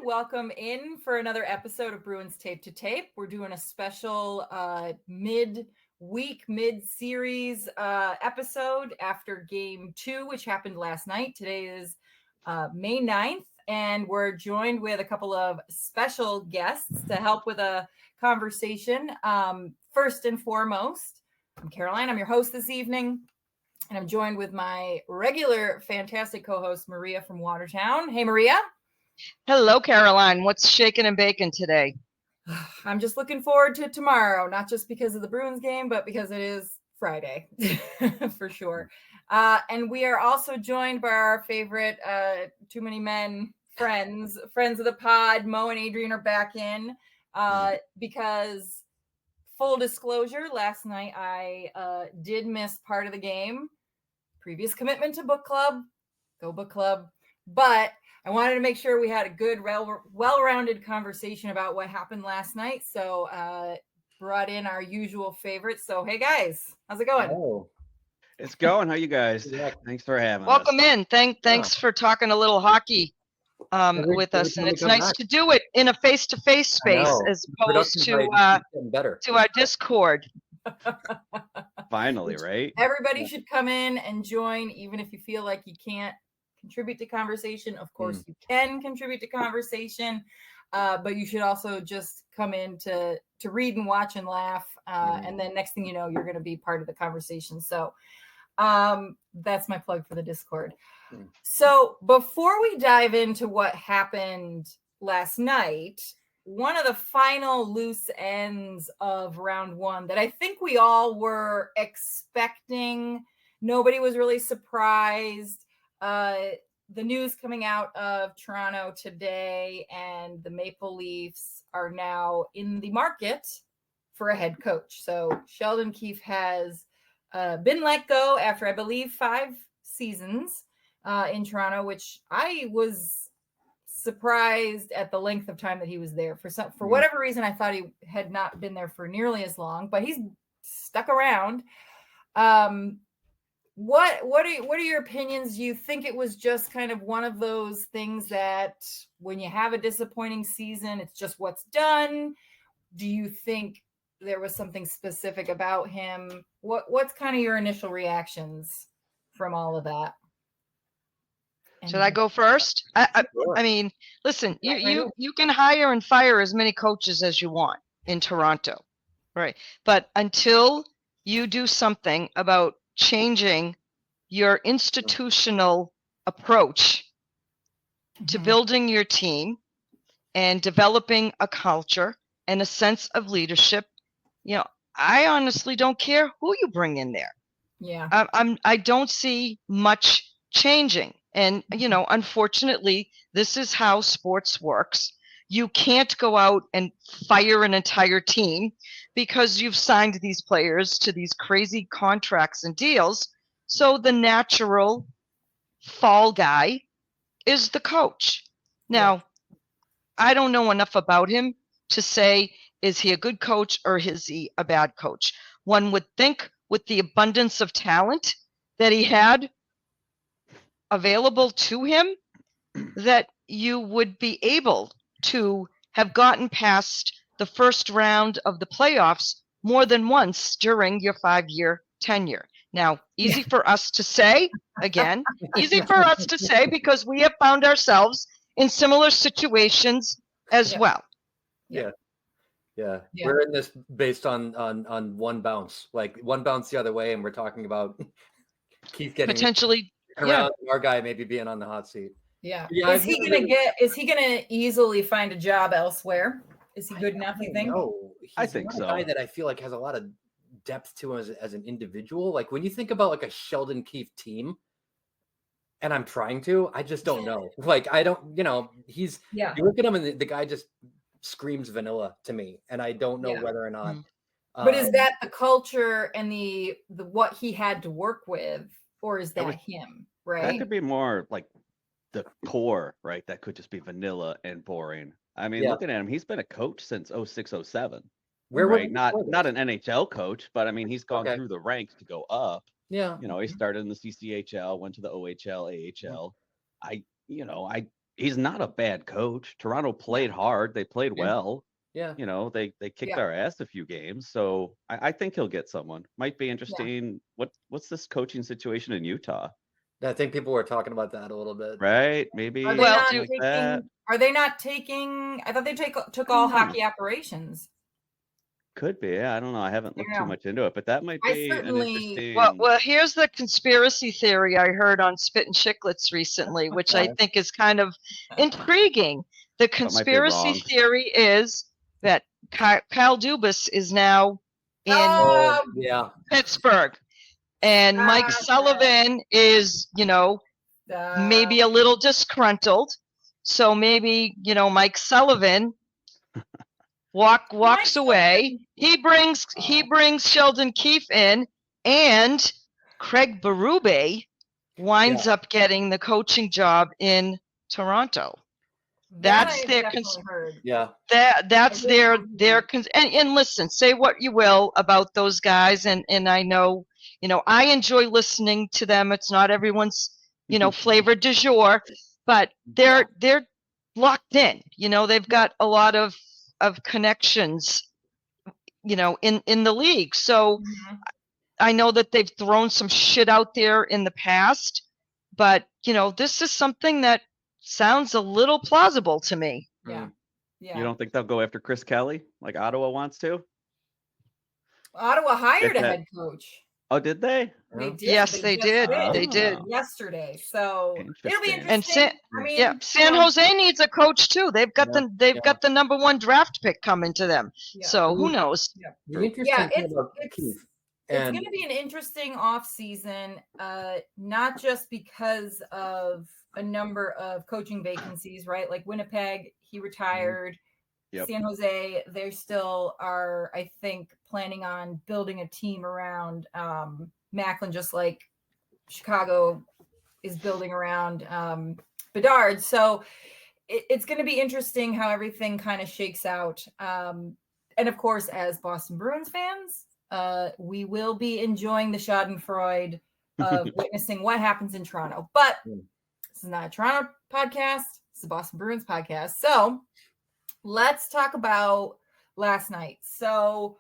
Welcome in for another episode of Bruins Tape to Tape. We're doing a special mid-week, mid-series episode after Game 2, which happened last night. Today is May 9th, and we're joined with a couple of special guests to help with a conversation. First and foremost, I'm Caroline. I'm your host this evening, and I'm joined with my regular fantastic co-host, Maria from Watertown. Hey, Maria. Hello, Caroline. What's shaking and baking today? I'm just looking forward to tomorrow, not just because of the Bruins game, but because it is Friday for sure. And we are also joined by our favorite Too Many Men friends of the pod. Moe and Adrian are back in because, full disclosure, last night I did miss part of the game. Previous commitment to book club. Go book club. But I wanted to make sure we had a good, well-rounded conversation about what happened last night. So brought in our usual favorites. So, hey, guys, how's it going? Oh, It's going. How you guys? Thanks for having Welcome us. in. Thanks for talking a little hockey with us. And it's nice to do it in a face-to-face space as opposed to our Discord. Finally, right? Everybody should come in and join, even if you feel like you can't contribute to conversation. Of course, you can contribute to conversation, but you should also just come in to read and watch and laugh. And then next thing you know, you're going to be part of the conversation. So that's my plug for the Discord. So before we dive into what happened last night, one of the final loose ends of round one that I think we all were expecting, nobody was really surprised. The news coming out of Toronto today, and the Maple Leafs are now in the market for a head coach. So Sheldon Keefe has been let go after, I believe, 5 seasons in Toronto, which I was surprised at the length of time that he was there. For whatever reason, I thought he had not been there for nearly as long, but he's stuck around. What are your opinions? Do you think it was just kind of one of those things that when you have a disappointing season, it's just what's done? Do you think there was something specific about him? What's kind of your initial reactions from all of that? Should I go first? I mean, listen, you can hire and fire as many coaches as you want in Toronto, right? But until you do something about changing your institutional approach to building your team and developing a culture and a sense of leadership, I honestly don't care who you bring in there. Yeah. I don't see much changing. And, unfortunately, this is how sports works. You can't go out and fire an entire team because you've signed these players to these crazy contracts and deals. So the natural fall guy is the coach. Now, I don't know enough about him to say, is he a good coach or is he a bad coach? One would think with the abundance of talent that he had available to him, that you would be able to have gotten past the first round of the playoffs more than once during your 5-year tenure. Now, easy for us to say, easy for us to say because we have found ourselves in similar situations as well. Yeah. We're in this based on one bounce, like one bounce the other way, and we're talking about Keith getting potentially around our guy maybe being on the hot seat. Yeah. Is he gonna easily find a job elsewhere? Is he good enough, you think? No, I think so. A guy that I feel like has a lot of depth to him as an individual. Like when you think about like a Sheldon Keefe team, and I'm trying to, I just don't know. Like I don't, you look at him and the guy just screams vanilla to me, and I don't know whether or not. But is that the culture and the what he had to work with, or is that him? Right. That could be more like the core, right? That could just be vanilla and boring. I mean, looking at him, he's been a coach since 06-07. Where right? Not an NHL coach, but I mean, he's gone through the ranks to go up. Yeah. He started in the CCHL, went to the OHL, AHL. I he's not a bad coach. Toronto played hard. They played well. Yeah. You know, they kicked our ass a few games. So I think he'll get someone. Might be interesting. What's this coaching situation in Utah? I think people were talking about that a little bit. Right? Maybe. Are they not taking? I thought they took all hockey operations. Could be. Yeah, I don't know. I haven't looked too much into it, but that might be an interesting. Well, here's the conspiracy theory I heard on Spit and Chicklets recently, which I think is kind of intriguing. The conspiracy theory is that Kyle Dubas is now in Pittsburgh, and Mike Sullivan is, maybe a little disgruntled. So maybe, Mike Sullivan walks away. He brings Sheldon Keefe in, and Craig Berube winds up getting the coaching job in Toronto. That's their and listen, say what you will about those guys, and I know, I enjoy listening to them. It's not everyone's, flavor du jour, but they're locked in. They've got a lot of connections, in the league. So I know that they've thrown some shit out there in the past, but this is something that sounds a little plausible to me. Yeah. You don't think they'll go after Chris Kelly like Ottawa wants to? Ottawa hired a head coach. Oh, did they? They did. Yes, they did. They did yesterday. So it'll be interesting. And San Jose needs a coach too. They've got the #1 draft pick coming to them. Yeah. So who knows? It's going to be an interesting off season, not just because of a number of coaching vacancies, right? Like Winnipeg, he retired. San Jose, they still are, I think, planning on building a team around Macklin, just like Chicago is building around Bedard. So it's going to be interesting how everything kind of shakes out. And of course, as Boston Bruins fans, we will be enjoying the schadenfreude of witnessing what happens in Toronto. But this is not a Toronto podcast. It's a Boston Bruins podcast. So let's talk about last night. So,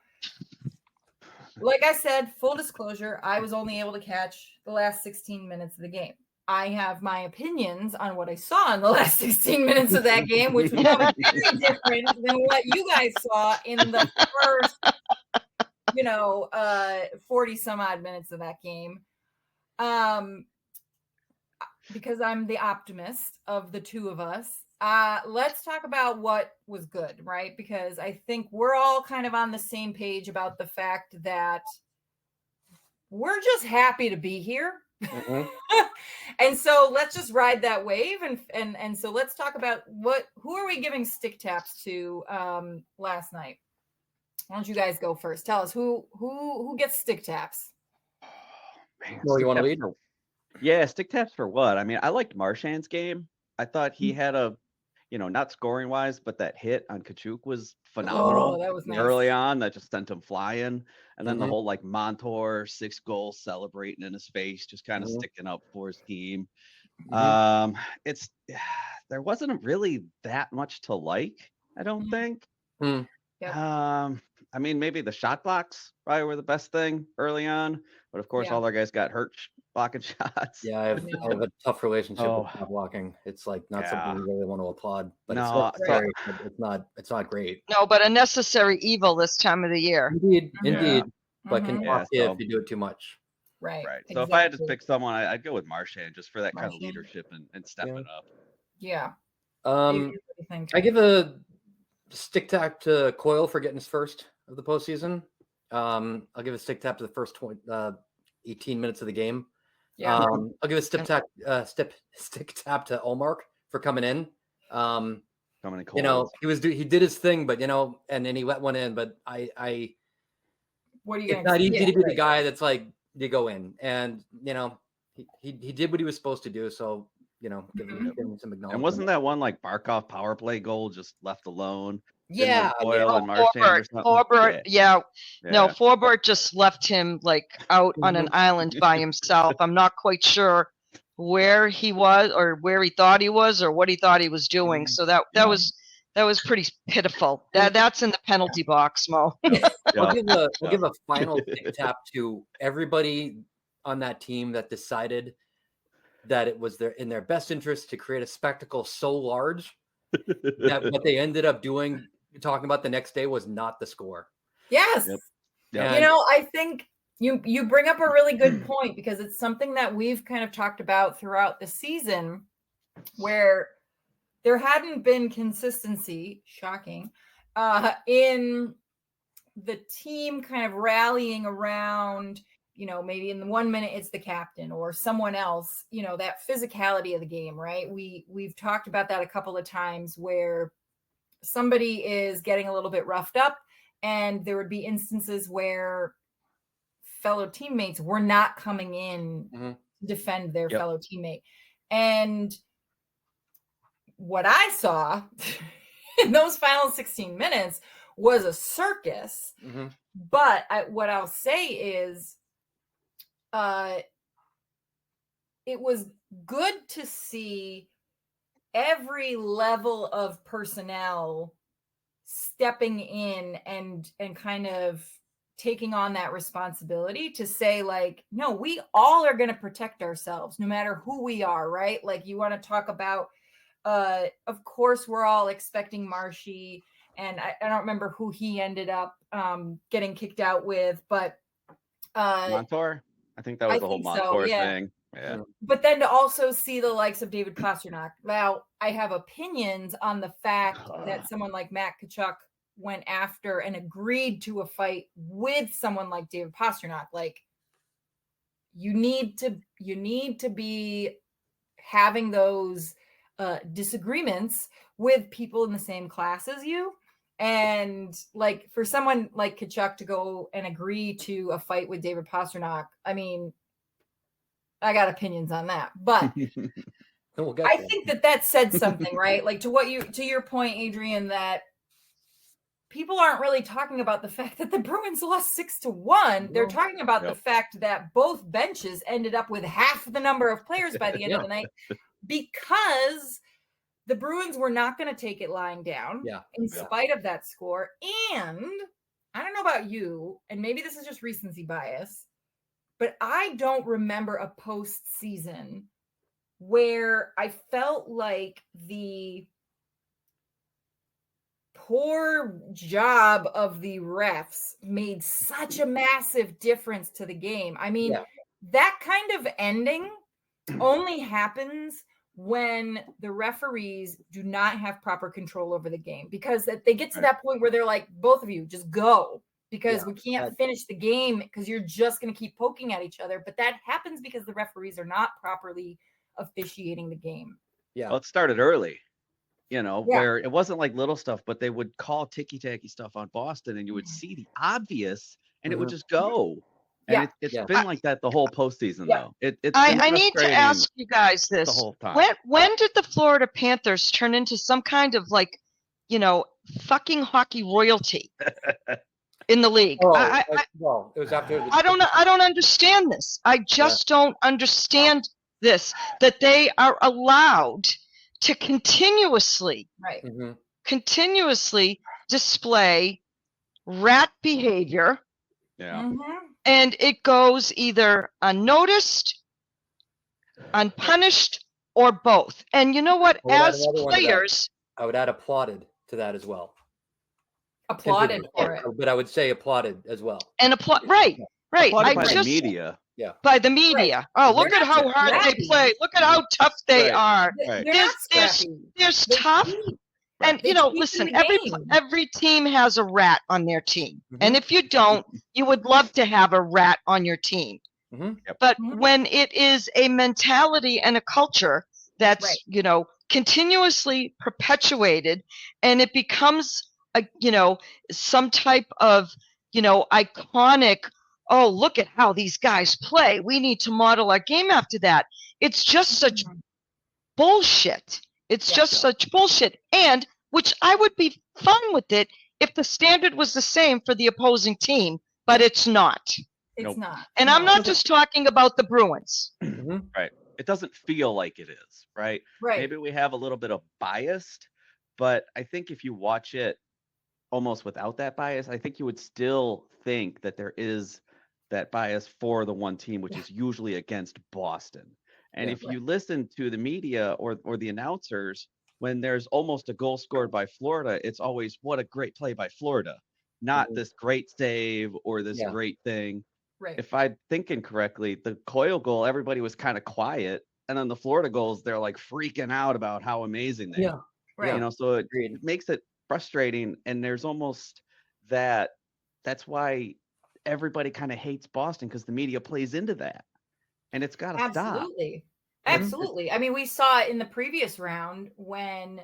like I said, full disclosure, I was only able to catch the last 16 minutes of the game. I have my opinions on what I saw in the last 16 minutes of that game, which was probably very different than what you guys saw in the first, 40 some odd minutes of that game. Because I'm the optimist of the two of us. Let's talk about what was good, right? Because I think we're all kind of on the same page about the fact that we're just happy to be here. And so let's just ride that wave. And so let's talk about who are we giving stick taps to last night? Why don't you guys go first? Tell us who gets stick taps. Well, you want to lead? Yeah, stick taps for what? I mean, I liked Marchand's game. I thought he had a, not scoring wise, but that hit on Kachuk was phenomenal. Oh, that was nice. Early on, that just sent him flying. And then the whole Montour 6 goals celebrating in his face, just kind of sticking up for his team. There wasn't really that much to like, I don't think. I mean, maybe the shot blocks probably were the best thing early on, but of course all our guys got hurt blocking shots. Yeah, I have a tough relationship with shot blocking. It's like not something you really want to applaud, but it's not great. No, but a necessary evil this time of the year. Indeed. But can cost you if you do it too much. Right. So exactly. If I had to pick someone, I'd go with Marchand just for that kind of leadership and stepping up. Yeah. I give a stick tap to Coyle for getting his first of the postseason. I'll give a stick tap to the first 18 minutes of the game. Yeah. I'll give a stick tap to Olmark for coming in. Coming in cold. He did his thing, but and then he let one in. But what are you? It's not easy to be the guy that's like you go in, and he did what he was supposed to do. So give him some acknowledgement. And wasn't that one like Barkov power play goal just left alone? Yeah, Forbert. No, Forbert just left him like out on an island by himself. I'm not quite sure where he was or where he thought he was or what he thought he was doing. So that was pretty pitiful. That's in the penalty box, Mo. I'll give a final tap to everybody on that team that decided that it was in their best interest to create a spectacle so large that what they ended up talking about the next day was not the score. Yes. Yep. I think you bring up a really good point, because it's something that we've kind of talked about throughout the season, where there hadn't been consistency, shocking, in the team kind of rallying around, maybe in the 1 minute it's the captain or someone else, that physicality of the game, right? We've talked about that a couple of times, where somebody is getting a little bit roughed up, and there would be instances where fellow teammates were not coming in to defend their fellow teammate. And what I saw in those final 16 minutes was a circus. But what I'll say is it was good to see every level of personnel stepping in and kind of taking on that responsibility to say, like, no, we all are going to protect ourselves no matter who we are, right? Like, you want to talk about, of course, we're all expecting Marshy, and I don't remember who he ended up getting kicked out with, but Montour. I think that was the whole Montour thing. Yeah. But then to also see the likes of David Pasternak. Now, I have opinions on the fact that someone like Matt Tkachuk went after and agreed to a fight with someone like David Pasternak. Like, you need to be having those disagreements with people in the same class as you. And like, for someone like Tkachuk to go and agree to a fight with David Pasternak, I mean, I got opinions on that, but I think that said something, right? Like, to your point, Adrian, that people aren't really talking about the fact that the Bruins lost 6-1. They're talking about the fact that both benches ended up with half the number of players by the end of the night, because the Bruins were not going to take it lying down in spite of that score. And I don't know about you, and maybe this is just recency bias, but I don't remember a postseason where I felt like the poor job of the refs made such a massive difference to the game. I mean, that kind of ending only happens when the referees do not have proper control over the game, because they get to that point where they're like, both of you just go, because we can't finish the game because you're just going to keep poking at each other. But that happens because the referees are not properly officiating the game. Yeah. Well, it started early, where it wasn't like little stuff, but they would call ticky-tacky stuff on Boston, and you would see the obvious, and it would just go. And it's been like that the whole postseason, though. I need to ask you guys this. The whole time. When did the Florida Panthers turn into some kind of, like, fucking hockey royalty in the league? Well, it was after. I don't understand this. I just don't understand this, that they are allowed to continuously display rat behavior. Yeah. And it goes either unnoticed, unpunished, or both. And you know what? As players, I would add applauded to that as well. Applauded for it. But I would say applauded as well. And right. Applauded by the media. Yeah. By the media. Right. Oh, look at how hard they play. Look at how tough they are. Right. There's tough. And listen, every team has a rat on their team. And if you don't, you would love to have a rat on your team. But when it is a mentality and a culture that's, continuously perpetuated, and it becomes some type of, iconic, oh, look at how these guys play, we need to model our game after that. It's just such bullshit. It's just such bullshit. And which I would be fine with it if the standard was the same for the opposing team, but it's not. It's not. And I'm not just talking about the Bruins. Right. it doesn't feel like it is, right? Right. Maybe we have a little bit of bias, but I think if you watch it almost without that bias, I think you would still think that there is that bias for the one team, which is usually against Boston. And if you listen to the media or the announcers, when there's almost a goal scored by Florida, it's always what a great play by Florida, not this great save or this great thing. Right. If I'm thinking correctly, the Coyle goal, everybody was kind of quiet. And then the Florida goals, they're like freaking out about how amazing they are. Right. You know, so it makes it frustrating. And there's almost that's why everybody kind of hates Boston, because the media plays into that. And it's got to stop. Absolutely. Absolutely. I mean, we saw it in the previous round when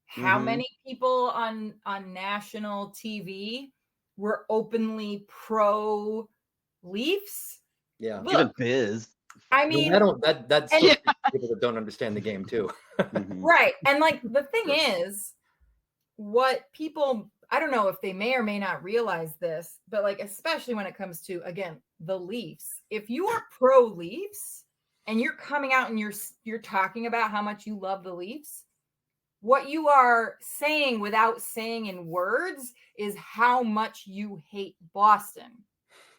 how many people on national TV were openly pro Leafs? Yeah. Look, even Biz. I mean, that's still people that don't understand the game too. Right. And like the thing is, what people, I don't know if they may or may not realize this, but like especially when it comes to, again, the Leafs, if you are pro Leafs and you're coming out and you're talking about how much you love the Leafs, what you are saying without saying in words is how much you hate Boston.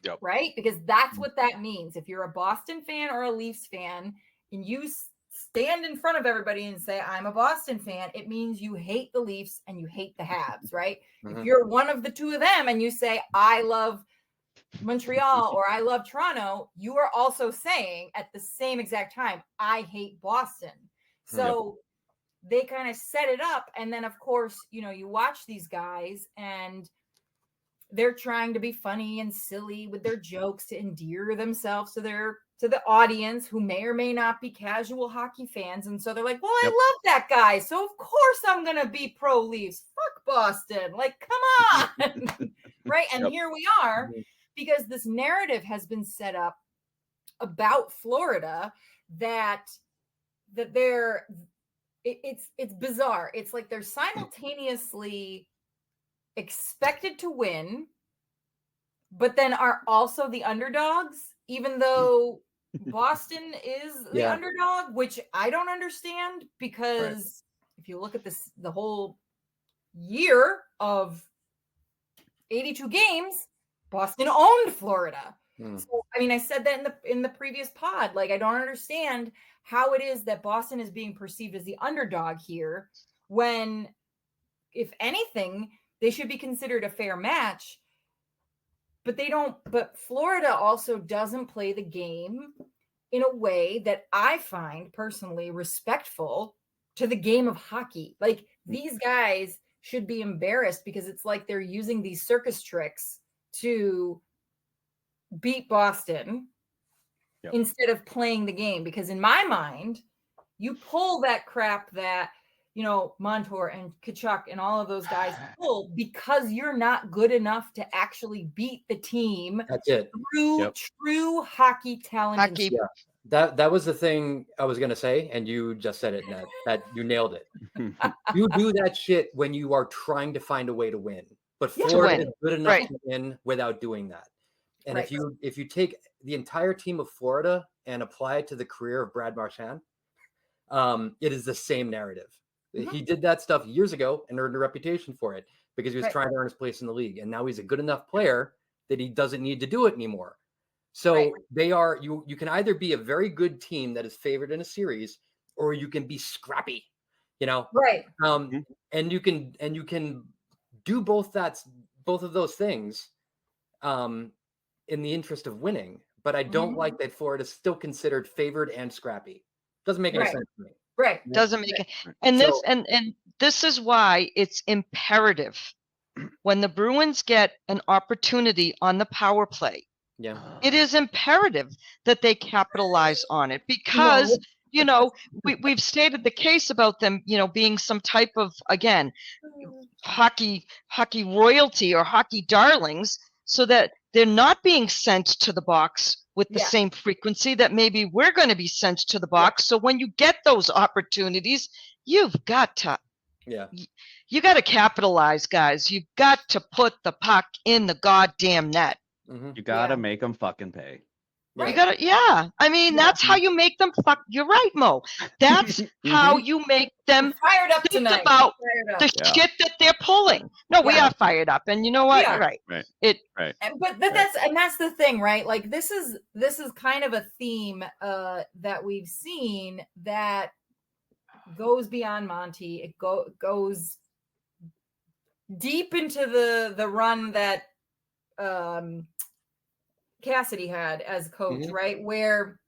Yep. Right? Because that's what that means. If you're a Boston fan or a Leafs fan and you stand in front of everybody and say, I'm a Boston fan, it means you hate the Leafs and you hate the Habs, right? If you're one of the two of them and you say, I love Montreal or I love Toronto, you are also saying at the same exact time, I hate Boston. So they kind of set it up. And then, of course, you know, you watch these guys and they're trying to be funny and silly with their jokes to endear themselves to the audience who may or may not be casual hockey fans. And so they're like, well, I love that guy, so of course I'm going to be pro Leafs. Fuck Boston. Like, come on. Right. And here we are, because this narrative has been set up about Florida that it's bizarre. It's like they're simultaneously expected to win, but then are also the underdogs, even though Boston is the underdog, which I don't understand, because if you look at the whole year of 82 games, Boston owned Florida. So, I mean, I said that in the previous pod, like, I don't understand how it is that Boston is being perceived as the underdog here, when, if anything, they should be considered a fair match, but they don't. But Florida also doesn't play the game in a way that I find personally respectful to the game of hockey. Like, these guys should be embarrassed, because it's like they're using these circus tricks to beat Boston instead of playing the game. Because in my mind, you pull that crap that, you know, Montour and Kachuk and all of those guys pull, because you're not good enough to actually beat the team. That's it. Through true hockey talent. That was the thing I was gonna say, and you just said it, Ned. That you nailed it. You do that shit when you are trying to find a way to win. But Florida is good enough to win without doing that. And if you take the entire team of Florida and apply it to the career of Brad Marchand, it is the same narrative. He did that stuff years ago and earned a reputation for it, because he was trying to earn his place in the league. And now he's a good enough player that he doesn't need to do it anymore. So they are, you can either be a very good team that is favored in a series, or you can be scrappy, you know? Right. And you can do both of those things in the interest of winning. But I don't like that Florida is still considered favored and scrappy. Doesn't make any sense to me. Right. Doesn't make it. And this and this is why it's imperative when the Bruins get an opportunity on the power play. Yeah. It is imperative that they capitalize on it, because you know, we've stated the case about them, you know, being some type of, again, hockey royalty or hockey darlings, so that they're not being sent to the box with the same frequency that maybe we're going to be sent to the box. So when you get those opportunities, you've got to you got to capitalize, guys. You've got to put the puck in the goddamn net. You got to make them fucking pay. You gotta, I mean, that's how you make them You're right, Mo. That's how you make them fired up think tonight. about the shit that they're pulling. No, we are fired up, and you know what? Right. But that's the thing, right? Like this is kind of a theme that we've seen that goes beyond Monty. It goes deep into the run that Cassidy had as coach, right? Where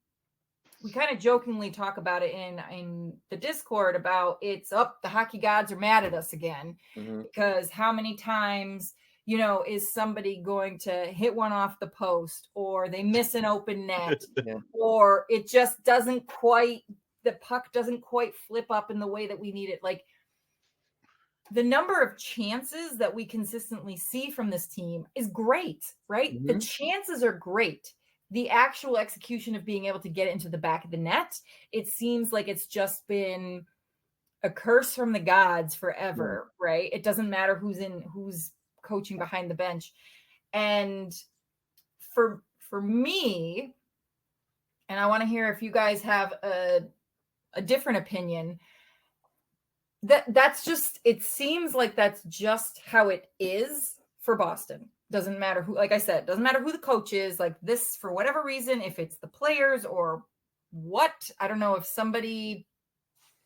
we kind of jokingly talk about it in the Discord about the hockey gods are mad at us again because how many times, is somebody going to hit one off the post, or they miss an open net, or it just the puck doesn't quite flip up in the way that we need it. Like, the number of chances that we consistently see from this team is great, right? The chances are great. The actual execution of being able to get it into the back of the net, it seems like it's just been a curse from the gods forever, right? It doesn't matter who's coaching behind the bench. And for me, and I want to hear if you guys have a different opinion, that's just, it seems like that's just how it is for Boston. Doesn't matter who, like I said, doesn't matter who the coach is. Like this, for whatever reason, if it's the players or what, I don't know, if somebody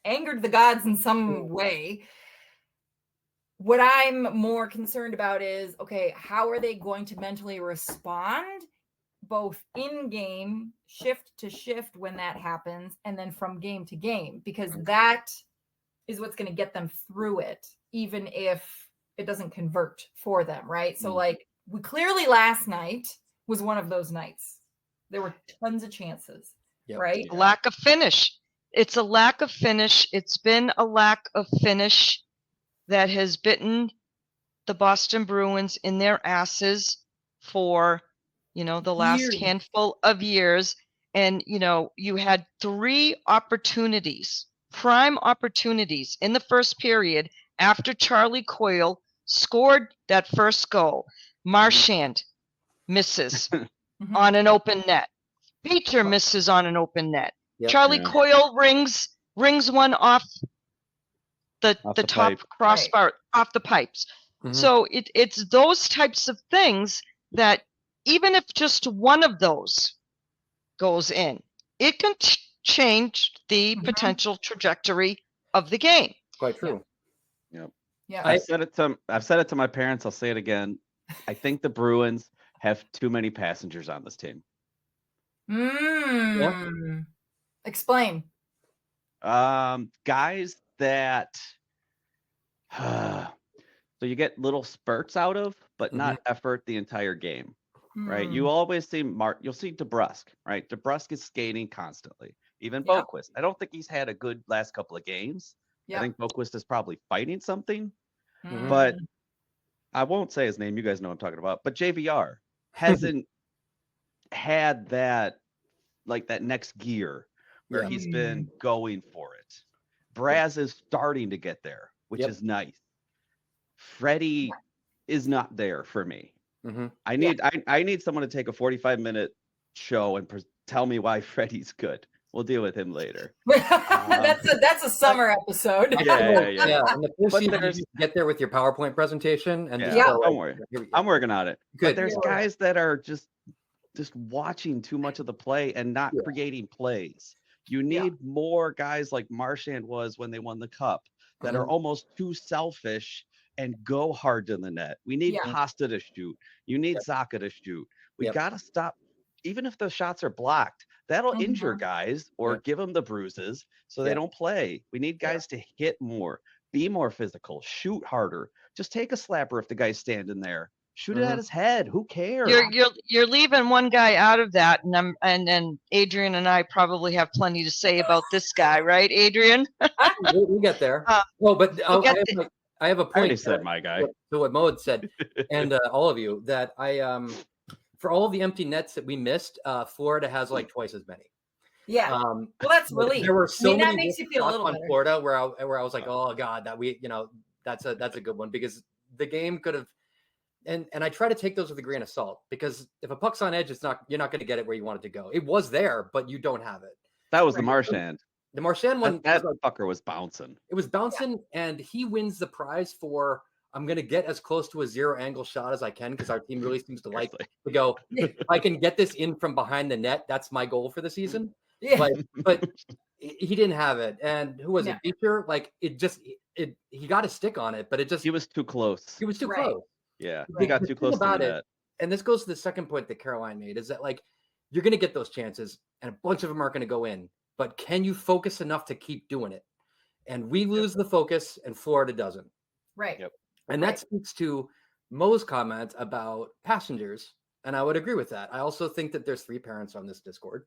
angered the gods in some way. What I'm more concerned about is, okay, how are they going to mentally respond both in game, shift to shift when that happens, and then from game to game, because that is what's going to get them through it, even if it doesn't convert for them, right? So like, we clearly last night was one of those nights. There were tons of chances, right? Lack of finish. It's a lack of finish. It's been a lack of finish that has bitten the Boston Bruins in their asses for, the last handful of years. And, you had 3 opportunities, prime opportunities in the first period after Charlie Coyle scored that first goal. Marchand misses on an open net. Peter misses on an open net. Charlie Coyle rings one off the top pipe. Crossbar, off the pipes. So it's those types of things that even if just one of those goes in, it can change the potential trajectory of the game. Quite true. Yeah. I've said it to my parents. I'll say it again. I think the Bruins have too many passengers on this team. Explain. Guys that so you get little spurts out of, but not effort the entire game, right? You always see you'll see DeBrusk, right? DeBrusk is skating constantly. Even Boquist. I don't think he's had a good last couple of games. I think Boquist is probably fighting something, but I won't say his name. You guys know what I'm talking about. But JVR hasn't had that, like that next gear where he's been going for it. Braz is starting to get there, which is nice. Freddie is not there for me. I need someone to take a 45-minute show and tell me why Freddie's good. We'll deal with him later. That's a summer episode. Yeah. And the first you get there with your PowerPoint presentation, and don't worry, I'm working on it. Good. But there's guys that are just watching too much of the play and not creating plays. You need more guys like Marchand was when they won the cup that are almost too selfish and go hard in the net. We need Costa to shoot. You need Zacha to shoot. We got to stop. Even if the shots are blocked, that'll injure guys or give them the bruises so they don't play. We need guys to hit more, be more physical, shoot harder. Just take a slapper if the guy's standing there. Shoot it at his head. Who cares? You're leaving one guy out of that, and Adrian and I probably have plenty to say about this guy, right, Adrian? We'll get there. I have a point. I already said my guy. So what Mo had said, and all of you, that for all of the empty nets that we missed, Florida has like twice as many. Yeah. Well, that's relief. There were so many that makes you feel a little on better. Florida where I was like, oh God, that's a good one, because the game could have. and I try to take those with a grain of salt, because if a puck's on edge, you're not going to get it where you want it to go. It was there, but you don't have it. That was the Marchand. The Marchand one, that fucker was bouncing. It was bouncing, and he wins the prize for, I'm going to get as close to a 0 angle shot as I can, because our team really seems to like to go, if I can get this in from behind the net, that's my goal for the season. Yeah. But he didn't have it. And who was it? Beecher? Like, he got a stick on it, but he was too close. He was too close. Yeah, he got too close to that. And this goes to the second point that Caroline made, is that, like, you're going to get those chances, and a bunch of them aren't going to go in. But can you focus enough to keep doing it? And we lose the focus, and Florida doesn't. Right. Yep. And that speaks to Moe's comment about passengers. And I would agree with that. I also think that there's 3 parents on this Discord.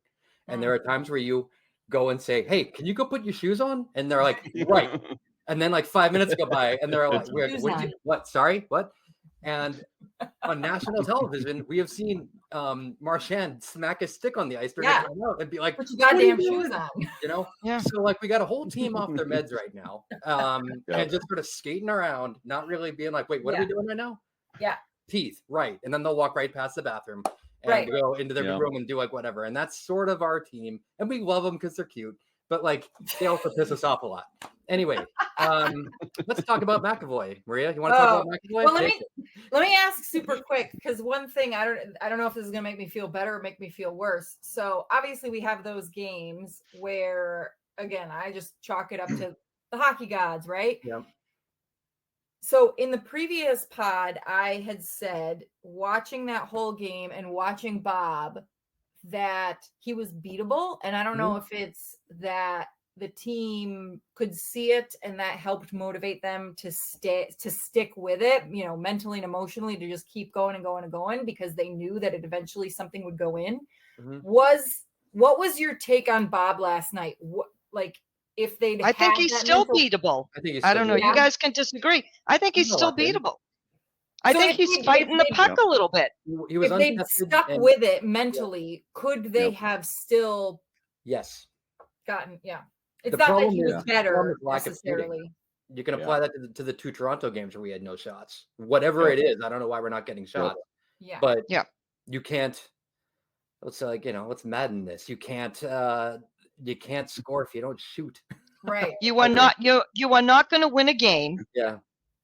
And there are times where you go and say, hey, can you go put your shoes on? And they're like, right. And then like 5 minutes go by, and they're like, what? Sorry, what? And on national television, we have seen Marchand smack his stick on the ice during a timeout and be like, put your goddamn shoes on. You know? Yeah. So like we got a whole team off their meds right now. And just sort of skating around, not really being like, wait, what are we doing right now? Yeah. Teeth, right. And then they'll walk right past the bathroom and go into their room and do like whatever. And that's sort of our team. And we love them because they're cute. But like they also piss us off a lot. Anyway, let's talk about McAvoy. Maria, you want to talk about McAvoy? Well, let me ask super quick, because one thing I don't know if this is gonna make me feel better or make me feel worse. So obviously we have those games where, again, I just chalk it up to the hockey gods, right? Yeah. So in the previous pod, I had said, watching that whole game and watching Bob, that he was beatable. And I don't know if it's that the team could see it and that helped motivate them to stick with it, you know, mentally and emotionally, to just keep going and going and going, because they knew that it eventually something would go in. What was your take on Bob last night? If they'd I think he's still beatable. I don't know. You guys can disagree. I think he's still beatable. I think he's fighting the puck a little bit. If they stuck with it mentally, could they have still gotten, it's not that he was better necessarily. You can apply that to the 2 Toronto games where we had no shots. Whatever it is, I don't know why we're not getting shots. But you can't, let's let's Madden this. You can't score if you don't shoot. Right. You are not going to win a game. Yeah.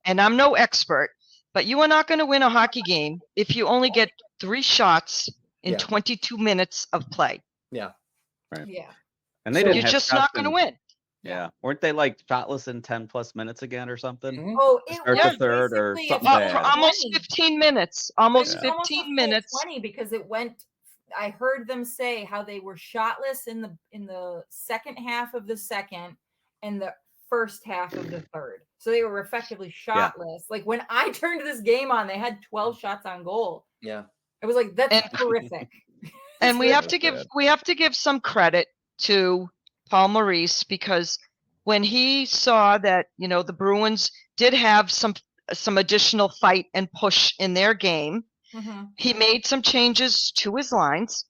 And I'm no expert, but you are not going to win a hockey game if you only get 3 shots in 22 minutes of play. Yeah. Right. Yeah. And they you're just not going to win. Yeah. Weren't they like shotless in 10+ minutes again or something? Oh, it was third or something almost 15 minutes. Almost 15 minutes. 20, because it went. I heard them say how they were shotless in the second half of the second and the first half of the third. So they were effectively shotless. Like when I turned this game on, they had 12 shots on goal. Yeah. I was like, that's horrific. And we have to give some credit to Paul Maurice, because when he saw that, the Bruins did have some additional fight and push in their game, he made some changes to his lines.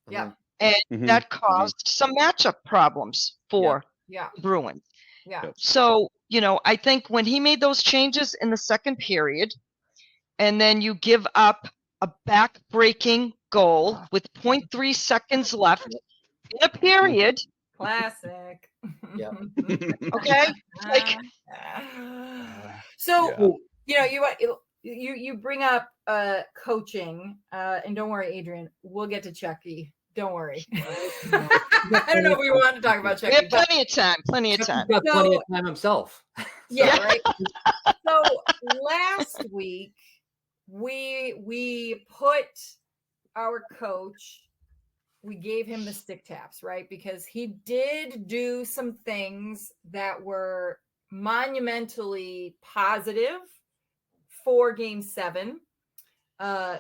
Yeah. And that caused some matchup problems for the Bruins. Yeah. So, I think when he made those changes in the second period, and then you give up a back-breaking goal with 0.3 seconds left in a period. Classic. Yeah. Okay. So, you bring up coaching, and don't worry, Adrian, we'll get to Chucky. Don't worry. I don't know if we want to talk about Chucky. We have plenty of time. Plenty of time. He's got plenty of time himself. Yeah, right. So last week we put our coach. We gave him the stick taps, right? Because he did do some things that were monumentally positive for Game 7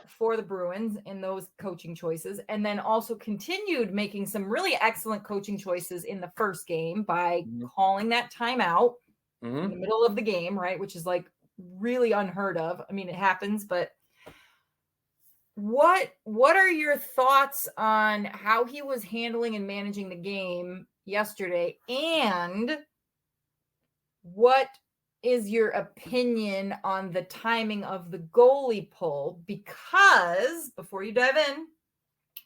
for the Bruins in those coaching choices, and then also continued making some really excellent coaching choices in the first game by calling that timeout in the middle of the game, right? Which is like really unheard of. I mean, it happens, but what are your thoughts on how he was handling and managing the game yesterday, and what is your opinion on the timing of the goalie pull? Because before you dive in,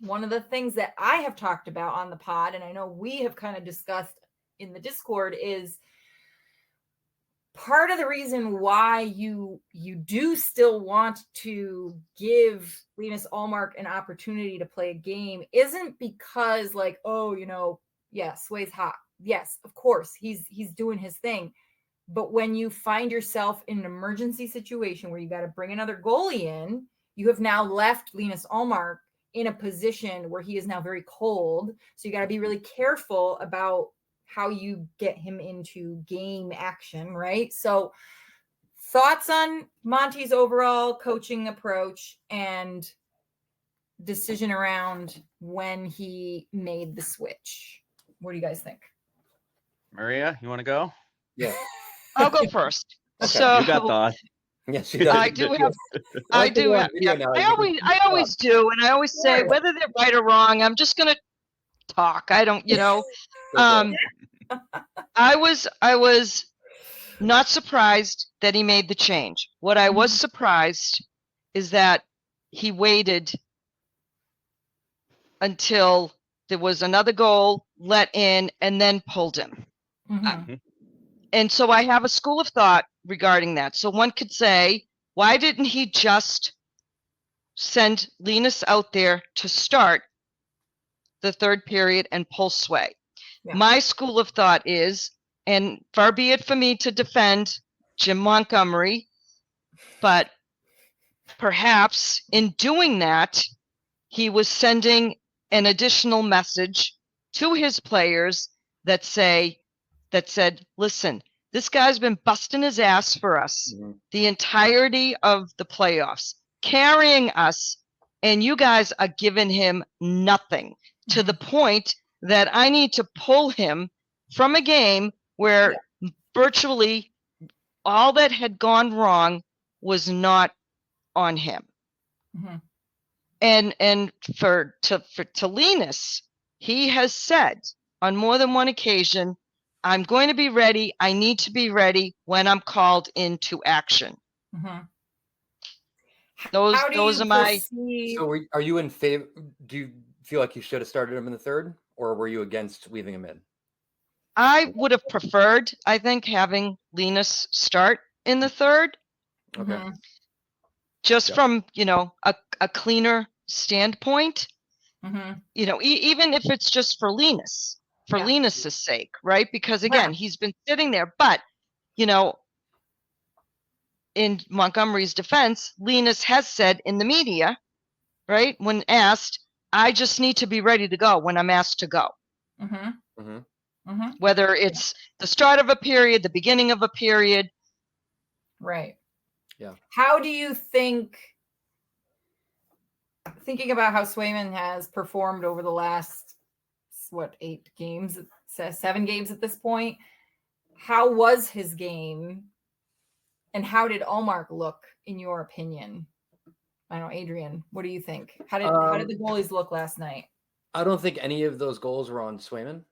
one of the things that I have talked about on the pod, and I know we have kind of discussed in the Discord, is part of the reason why you do still want to give Linus Ullmark an opportunity to play a game isn't because like, oh, yeah, Sway's hot. Yes, of course, he's doing his thing. But when you find yourself in an emergency situation where you got to bring another goalie in, you have now left Linus Ullmark in a position where he is now very cold. So you got to be really careful about how you get him into game action, right? So thoughts on Monty's overall coaching approach and decision around when he made the switch. What do you guys think? Maria, you want to go? Yeah. I'll go first. Okay. So You got thoughts. Yes, she does. I do have. I do have. Yeah, I always do, and I always say whether they're right or wrong. I'm just gonna talk. I don't, I was not surprised that he made the change. What I was surprised is that he waited until there was another goal let in and then pulled him. And so I have a school of thought regarding that. So one could say, why didn't he just send Linus out there to start the third period and pull Sway? Yeah. My school of thought is, and far be it for me to defend Jim Montgomery, but perhaps in doing that, he was sending an additional message to his players that said, listen, this guy's been busting his ass for us the entirety of the playoffs, carrying us, and you guys are giving him nothing to the point that I need to pull him from a game where virtually all that had gone wrong was not on him. And for Linus, he has said on more than one occasion, I'm going to be ready. I need to be ready when I'm called into action. Those are my. So are you in favor? Do you feel like you should have started him in the third, or were you against leaving him in? I would have preferred, I think, having Linus start in the third. Okay. Just from, a cleaner standpoint, even if it's just for Linus. For Linus's sake, right? Because again, he's been sitting there, but in Montgomery's defense, Linus has said in the media, right, when asked, I just need to be ready to go when I'm asked to go. Whether it's the start of a period, the beginning of a period. Right. Yeah. How do you think, thinking about how Swayman has performed over the last 8 games, 7 games at this point, how was his game and how did Ullmark look in your opinion? I don't know, Adrian, what do you think? How did the goalies look last night? I don't think any of those goals were on Swayman.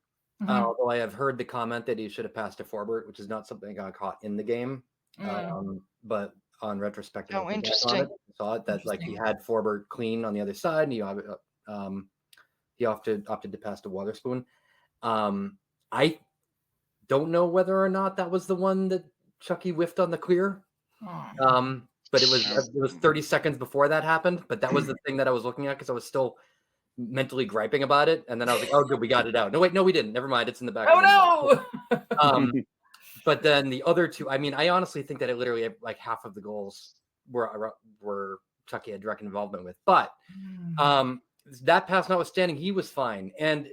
Although I have heard the comment that he should have passed to Forbert, which is not something I got caught in the game. But on retrospective, interesting. I saw it that like he had Forbert clean on the other side, and he opted to pass to Wotherspoon. I don't know whether or not that was the one that Chucky whiffed on the clear. But it was 30 seconds before that happened. But that was the thing that I was looking at because I was still mentally griping about it. And then I was like, oh, good, we got it out. No, wait, no, we didn't. Never mind. It's in the back. Oh, no. But then the other two, I mean, I honestly think that it literally like half of the goals were Chucky had direct involvement with. But that pass notwithstanding, he was fine. And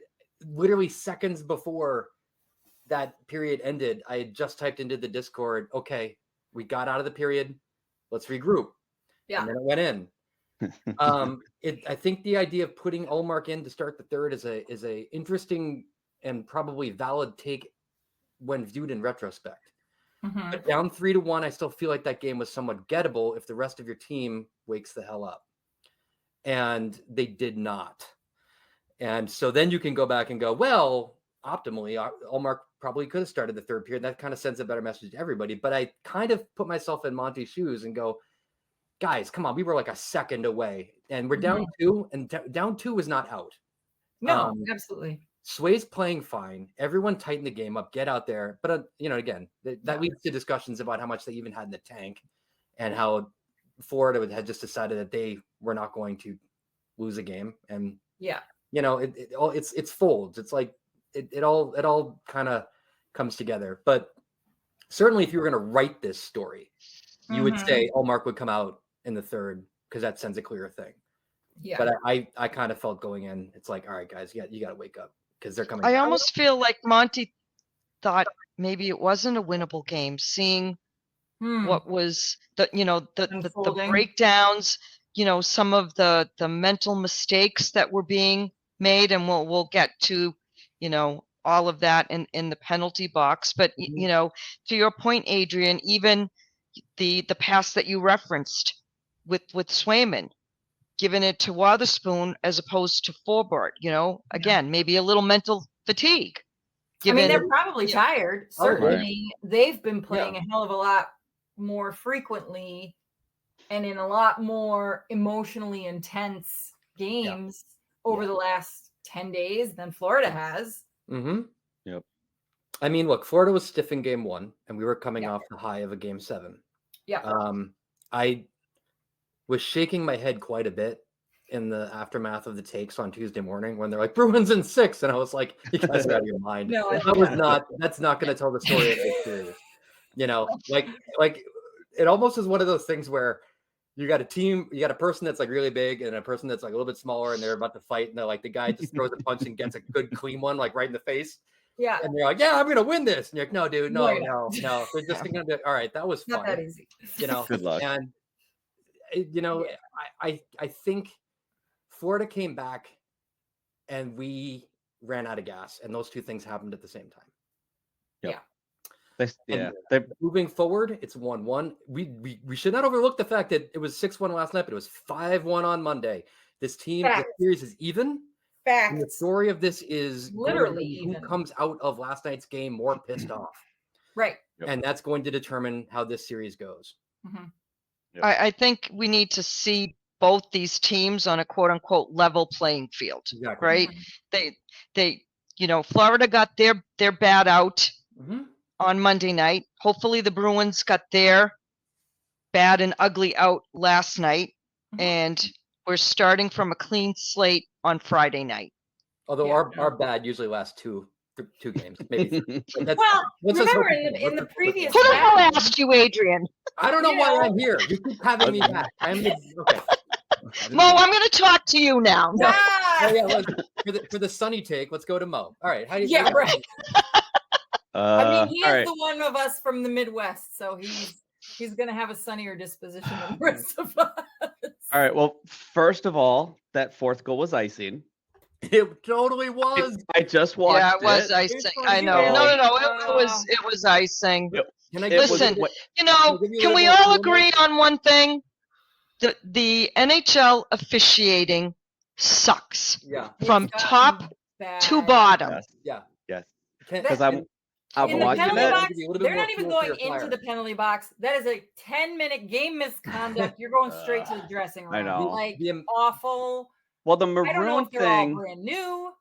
literally seconds before that period ended, I had just typed into the Discord, okay, we got out of the period. Let's regroup. Yeah. And then it went in. I think the idea of putting Ullmark in to start the third is a interesting and probably valid take when viewed in retrospect. But down 3-1, I still feel like that game was somewhat gettable if the rest of your team wakes the hell up. And they did not. And so then you can go back and go, well, optimally, Allmark probably could have started the third period. That kind of sends a better message to everybody. But I kind of put myself in Monty's shoes and go, guys, come on, we were like a second away, and we're down 2, and down 2 is not out. No, absolutely. Sway's playing fine. Everyone tighten the game up, get out there. But again, that leads to discussions about how much they even had in the tank, and how Florida had just decided that they were not going to lose a game. And it's folds. It's like it all kind of comes together. But certainly, if you were going to write this story, you would say Allmark would come out in the third, because that sends a clearer thing. Yeah. But I kind of felt going in, it's like, all right, guys, you got to wake up, because they're coming. I almost feel like Monty thought maybe it wasn't a winnable game, seeing what was the breakdowns, some of the mental mistakes that were being made, and we'll get to all of that in the penalty box. But to your point, Adrian, even the pass that you referenced with Swayman, giving it to Wotherspoon as opposed to Forbort, again, maybe a little mental fatigue. They're probably tired. Certainly, they've been playing a hell of a lot more frequently and in a lot more emotionally intense games over the last 10 days than Florida has. Yep. I mean, look, Florida was stiff in game 1, and we were coming off the high of a game 7. Yeah. I was shaking my head quite a bit in the aftermath of the takes on Tuesday morning, when they're like, Bruins in 6. And I was like, you guys are out of your mind. No, that's not going to tell the story of this series. Like it almost is one of those things where you got a person that's like really big and a person that's like a little bit smaller, and they're about to fight, and they're like, the guy just throws a punch and gets a good clean one, like right in the face. Yeah. And they're like, yeah, I'm going to win this. And you're like, no, dude, no. They're just going to be, all right, that was fun. Not that easy. Good luck. And, I think Florida came back and we ran out of gas, and those two things happened at the same time. Yep. Moving forward, it's 1-1. We should not overlook the fact that it was 6-1 last night, but it was 5-1 on Monday. This team, the series is even. And the story of this is literally who comes out of last night's game more pissed off. Right. Yep. And that's going to determine how this series goes. Yep. I think we need to see both these teams on a quote unquote level playing field. Exactly. Right. They Florida got their bad out on Monday night. Hopefully the Bruins got their bad and ugly out last night. And we're starting from a clean slate on Friday night. Although our bad usually lasts two games, maybe. Well, remember in the previous. Who the hell asked you, Adrian? I don't know why I'm here. You keep having me back. Okay. Mo, I'm going to talk to you now. For the sunny take, let's go to Mo. All right. How do you? Yeah, right. I mean, he is the one of us from the Midwest, so he's going to have a sunnier disposition than the rest of us. All right. Well, first of all, that fourth goal was icing. It totally was. I just watched it. Yeah, it was icing. I know. No. It was icing. Listen, can we all agree on one thing? The NHL officiating sucks. Yeah. From top to bottom. Yes. Because I'm watching it. Box, they're not even going into the penalty box. That is a 10-minute game misconduct. You're going straight to the dressing room. I know. Like awful. Well, the maroon thing. Brand new.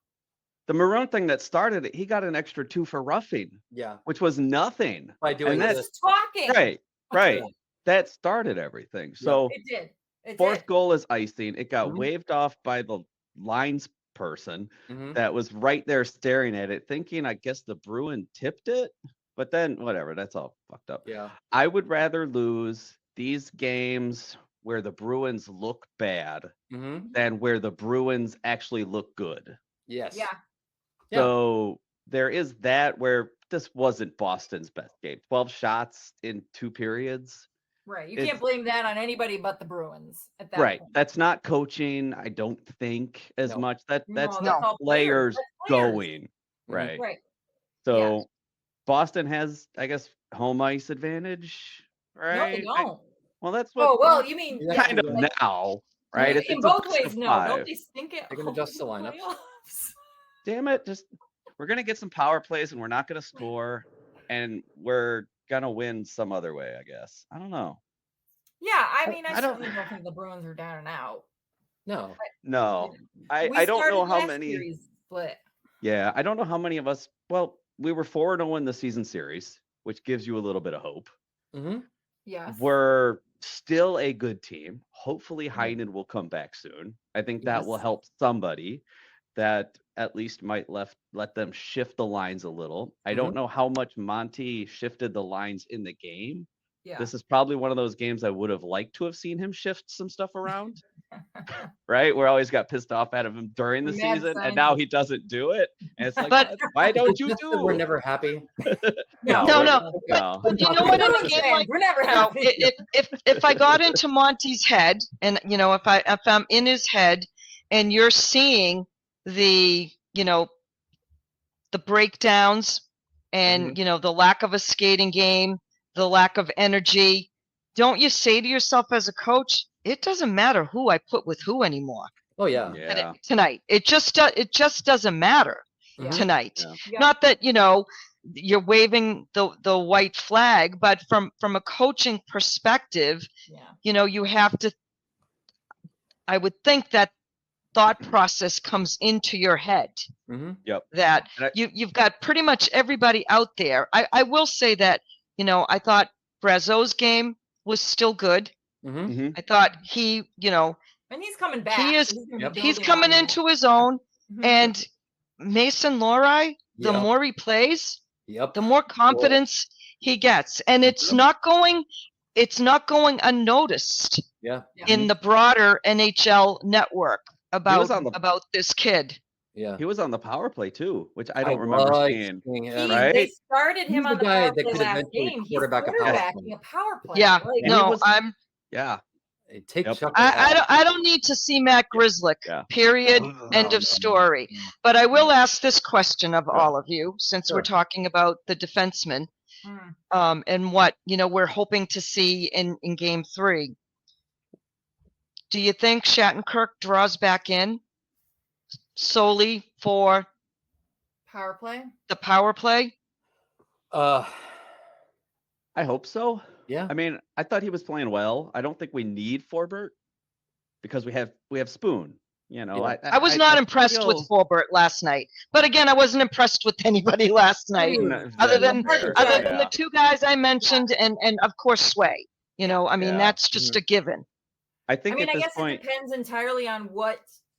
The maroon thing that started it, he got an extra 2 for roughing. Yeah. Which was nothing. By doing this. Talking. Right. That started everything. So it did. Fourth goal is icing. It got waved off by the lines person that was right there staring at it, thinking, I guess the Bruin tipped it. But then whatever, that's all fucked up. Yeah. I would rather lose these games where the Bruins look bad than where the Bruins actually look good. Yes. Yeah. So there is that, where this wasn't Boston's best game. 12 shots in 2 periods. Right. You can't blame that on anybody but the Bruins at that point. That's not coaching, I don't think, as much. That's not players going. Right. So Boston has, I guess, home ice advantage, right? No, they don't. Well, that's what. Well, you mean kind of now, right? In both ways, no. Don't they stink it? They're going to adjust the lineup. Damn it! Just we're gonna get some power plays and we're not gonna score, and we're gonna win some other way, I guess. I don't know. Yeah, I mean, I certainly don't think the Bruins are down and out. No. I don't know how many series split. Yeah, I don't know how many of us. Well, we were 4-0 in the season series, which gives you a little bit of hope. Yes. We're still a good team. Hopefully Heinen will come back soon. I think that will help somebody that at least might let them shift the lines a little. I don't know how much Monty shifted the lines in the game. Yeah. This is probably one of those games I would have liked to have seen him shift some stuff around. Right? We always got pissed off at him during the season, and now he doesn't do it. And it's like, why don't you do it? We're never happy. No. But you know what? In a game like, we're never happy. If I got into Monty's head, and if I'm in his head, and you're seeing the the breakdowns, and the lack of a skating game, the lack of energy, don't you say to yourself as a coach, it doesn't matter who I put with who anymore. Oh yeah. Tonight, it just doesn't matter tonight. Yeah. Not that you're waving the white flag, but from a coaching perspective, you have to. I would think that thought process comes into your head. That you've got pretty much everybody out there. I will say that I thought Brazeau's game was still good. I thought he, and he's coming back. He's coming into his own. And Mason Lohrei, the more he plays, the more confidence he gets, and it's not going unnoticed. In the broader NHL network about this kid. He was on the power play too, which I don't remember seeing. Right? They started him on the power play last game. He's quarterbacking a power play. Yeah, I don't need to see Matt Grzelcyk. Period. End of story. But I will ask this question of all of you, since we're talking about the defensemen, and what we're hoping to see in Game 3. Do you think Shattenkirk draws back in solely for power play? The power play? I hope so. Yeah. I mean, I thought he was playing well. I don't think we need Forbert because we have Spoon. I was not impressed with Forbert last night. But again, I wasn't impressed with anybody last night, other than the two guys I mentioned, and of course Sway. I mean, that's just a given. I guess it depends entirely on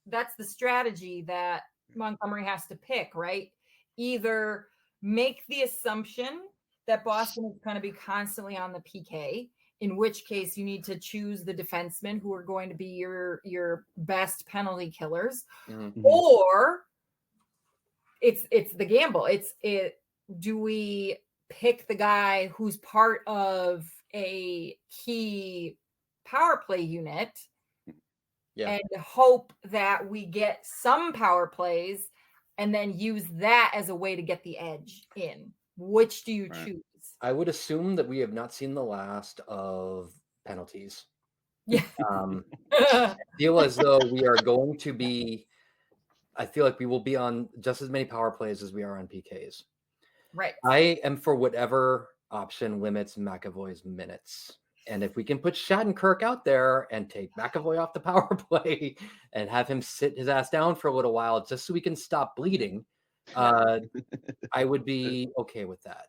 that's the strategy that Montgomery has to pick, right? Either make the assumption that Boston is going to be constantly on the PK, in which case you need to choose the defensemen who are going to be your best penalty killers, or it's the gamble. Do we pick the guy who's part of a key power play unit and hope that we get some power plays and then use that as a way to get the edge in? Which do you choose? I would assume that we have not seen the last of penalties. Yeah. I feel as though we are going to be, I feel like we will be on just as many power plays as we are on PKs. Right. I am for whatever option limits McAvoy's minutes. And if we can put Shattenkirk out there and take McAvoy off the power play and have him sit his ass down for a little while just so we can stop bleeding, I would be okay with that.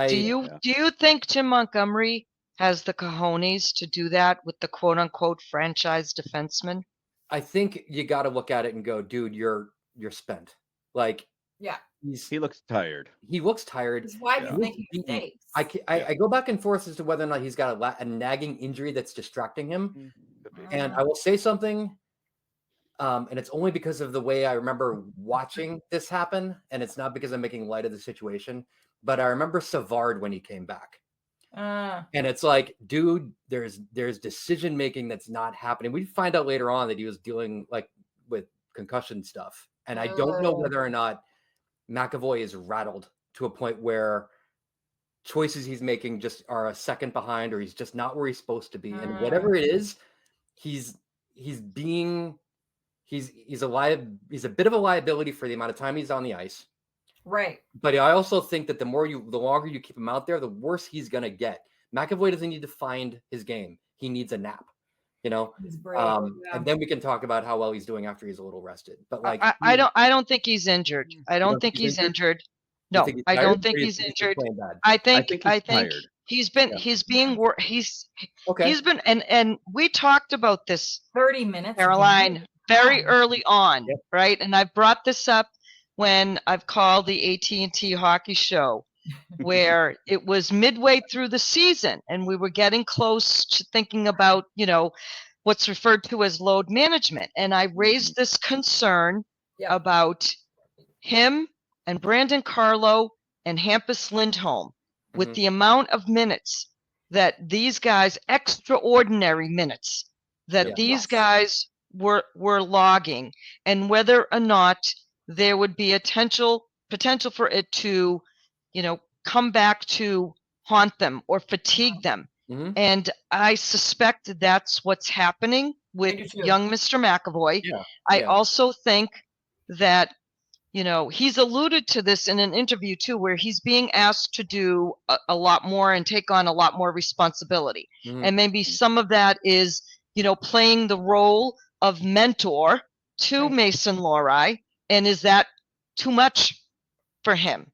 Do you think Jim Montgomery has the cojones to do that with the quote unquote franchise defenseman? I think you got to look at it and go, dude, you're spent. Like, he looks tired. He looks tired. That's why he's making mistakes. I go back and forth as to whether or not he's got a nagging injury that's distracting him. And I will say something, and it's only because of the way I remember watching this happen, and it's not because I'm making light of the situation, but I remember Savard when he came back. And it's like, dude, there's decision making that's not happening. We find out later on that he was dealing with concussion stuff, and I don't know whether or not McAvoy is rattled to a point where choices he's making just are a second behind, or he's just not where he's supposed to be. And whatever it is, he's a bit of a liability for the amount of time he's on the ice. Right. But I also think that the longer you keep him out there, the worse he's gonna get. McAvoy doesn't need to find his game; he needs a nap. He's brave. And then we can talk about how well he's doing after he's a little rested. But like, I don't think he's injured. I don't think he's injured. No, I don't think he's injured. I think tired. he's been and we talked about this 30 minutes, Caroline, very early on, right? And I've brought this up when I've called the AT&T hockey show, where it was midway through the season and we were getting close to thinking about, what's referred to as load management. And I raised this concern about him and Brandon Carlo and Hampus Lindholm with the amount of minutes that these guys, extraordinary minutes that these guys were logging, and whether or not there would be a potential for it to, come back to haunt them or fatigue them. And I suspect that's what's happening with young Mr. McAvoy. I also think that, he's alluded to this in an interview too, where he's being asked to do a lot more and take on a lot more responsibility. And maybe some of that is, playing the role of mentor to Mason Lohrei. And is that too much for him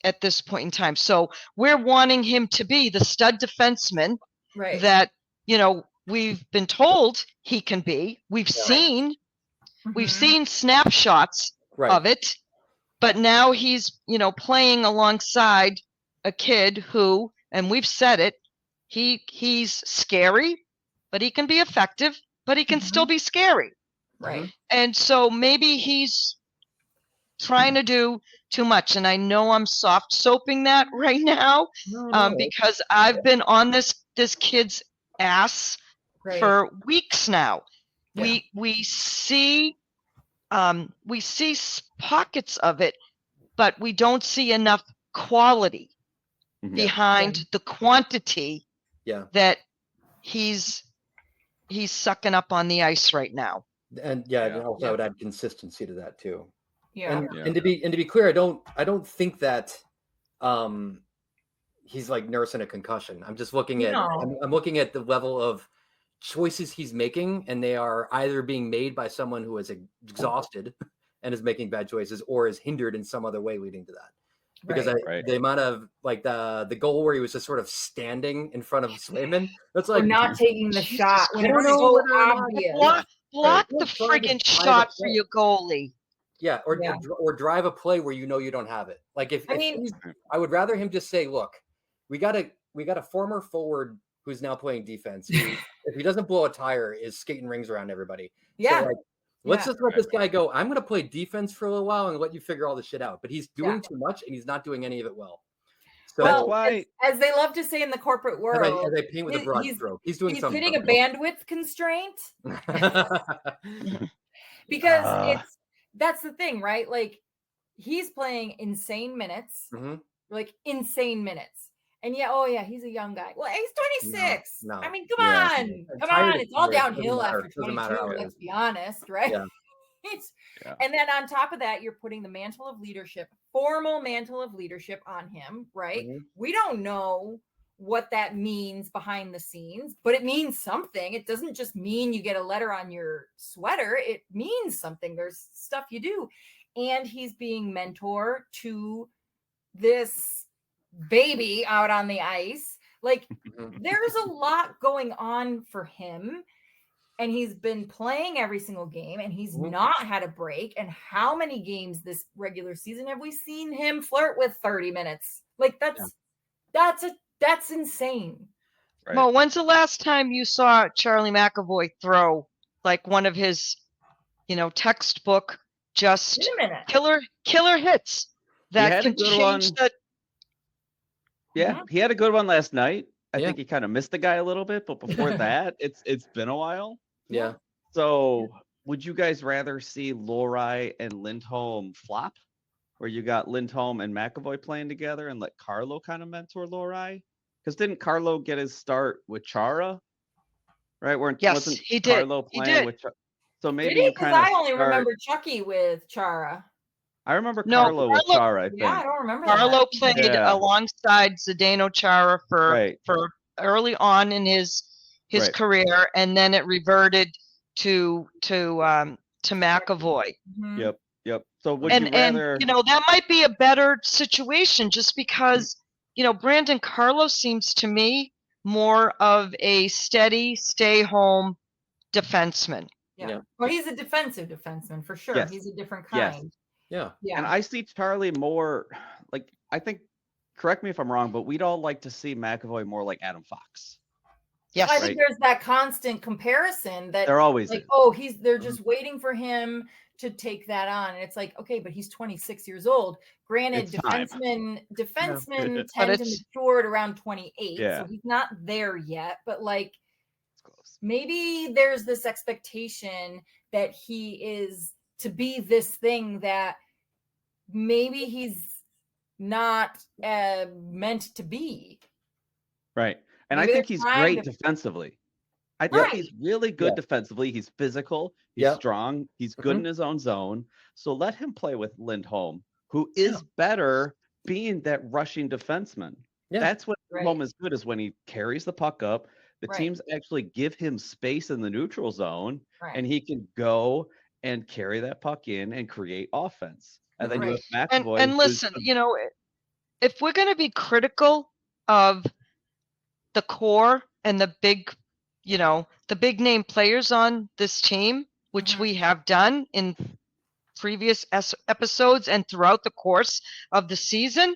at this point in time? So we're wanting him to be the stud defenseman that, we've been told he can be. We've seen snapshots of it, but now he's, playing alongside a kid who, and we've said it, he's scary, but he can be effective, but he can still be scary. Right. And so maybe he's trying to do too much. And I know I'm soft soaping that right now, because I've been on this kid's ass for weeks now. We see pockets of it, but we don't see enough quality behind the quantity that he's sucking up on the ice right now. And also I would add consistency to that too. Yeah. And to be clear, I don't think that he's like nursing a concussion. I'm just looking at I'm looking at the level of choices he's making, and they are either being made by someone who is exhausted and is making bad choices, or is hindered in some other way leading to that. Because the amount of like the goal where he was just sort of standing in front of Swayman, that's like, or not taking the shot when it's so obvious. Block the friggin' shot for your goalie. Yeah, or drive a play where you don't have it. Like I would rather him just say, look, we got a former forward who's now playing defense, who, if he doesn't blow a tire, is skating rings around everybody. Yeah. So let's just let this guy go. I'm going to play defense for a little while and let you figure all this shit out. But he's doing too much, and he's not doing any of it well. So that's why, as they love to say in the corporate world, as I paint with a broad stroke, he's doing something. He's hitting a bandwidth constraint. Because that's the thing, right? Like, he's playing insane minutes, like insane minutes. And he's a young guy. Well, he's 26. No. I mean, come on. It's all downhill after 22. Let's be honest, right? Yeah. And then on top of that, you're putting the mantle of leadership, formal mantle of leadership on him, right? We don't know what that means behind the scenes, but it means something. It doesn't just mean you get a letter on your sweater. It means something. There's stuff you do. And he's being mentor to this baby out on the ice. Like, there's a lot going on for him, and he's been playing every single game, and he's not had a break. And how many games this regular season have we seen him flirt with 30 minutes? Like, that's insane. Right. Well, when's the last time you saw Charlie McAvoy throw like one of his, textbook just killer hits that can change the. Yeah, he had a good one last night. I think he kind of missed the guy a little bit, but before that, it's been a while. Yeah. So, would you guys rather see Lohrei and Lindholm flop, where you got Lindholm and McAvoy playing together, and let Carlo kind of mentor Lohrei? Because didn't Carlo get his start with Chara? Right? Wasn't he did. Carlo playing with Chara? So maybe Did he? Because I only remember Chucky with Chara. I remember No, Carlo with Chara, I think. Yeah, I don't remember Carlo that. played alongside Zdeno Chara for early on in his career, and then it reverted to McAvoy. Mm-hmm. Yep. So would you rather? And that might be a better situation, just because Brandon Carlo seems to me more of a steady, stay-home defenseman. Yeah. Well, he's a defensive defenseman for sure. Yes. He's a different kind. Yeah. And I see Charlie more like, I think, correct me if I'm wrong, but we'd all like to see McAvoy more like Adam Fox. Yes. I think there's that constant comparison that they're always like, they're just waiting for him to take that on. And it's like, okay, but he's 26 years old. Granted, defensemen tend to mature at around 28. So he's not there yet. But like, maybe there's this expectation that he is to be this thing that maybe he's not meant to be. Right. And maybe I think he's great defensively. I think he's really good defensively. He's physical. He's strong. He's good in his own zone. So let him play with Lindholm, who is better being that rushing defenseman. Yeah. That's what Lindholm is good, is when he carries the puck up. The teams actually give him space in the neutral zone, and he can go and carry that puck in and create offense. And then you have McAvoy. And listen, if we're going to be critical of the core and the big name players on this team, which we have done in previous episodes and throughout the course of the season,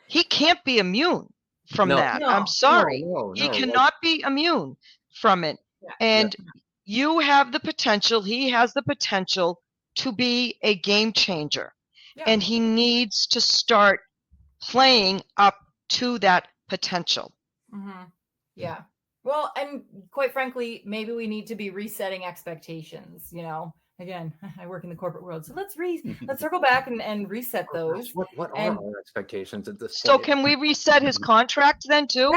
he can't be immune from that. I'm sorry. He cannot be immune from it. Yeah. And you have the potential, he has the potential to be a game changer. Yeah. And he needs to start playing up to that potential. Mm-hmm. Yeah. Well, and quite frankly, maybe we need to be resetting expectations. Again, I work in the corporate world, so let's circle back and reset those. What are our expectations at this point? So can we reset his contract then too?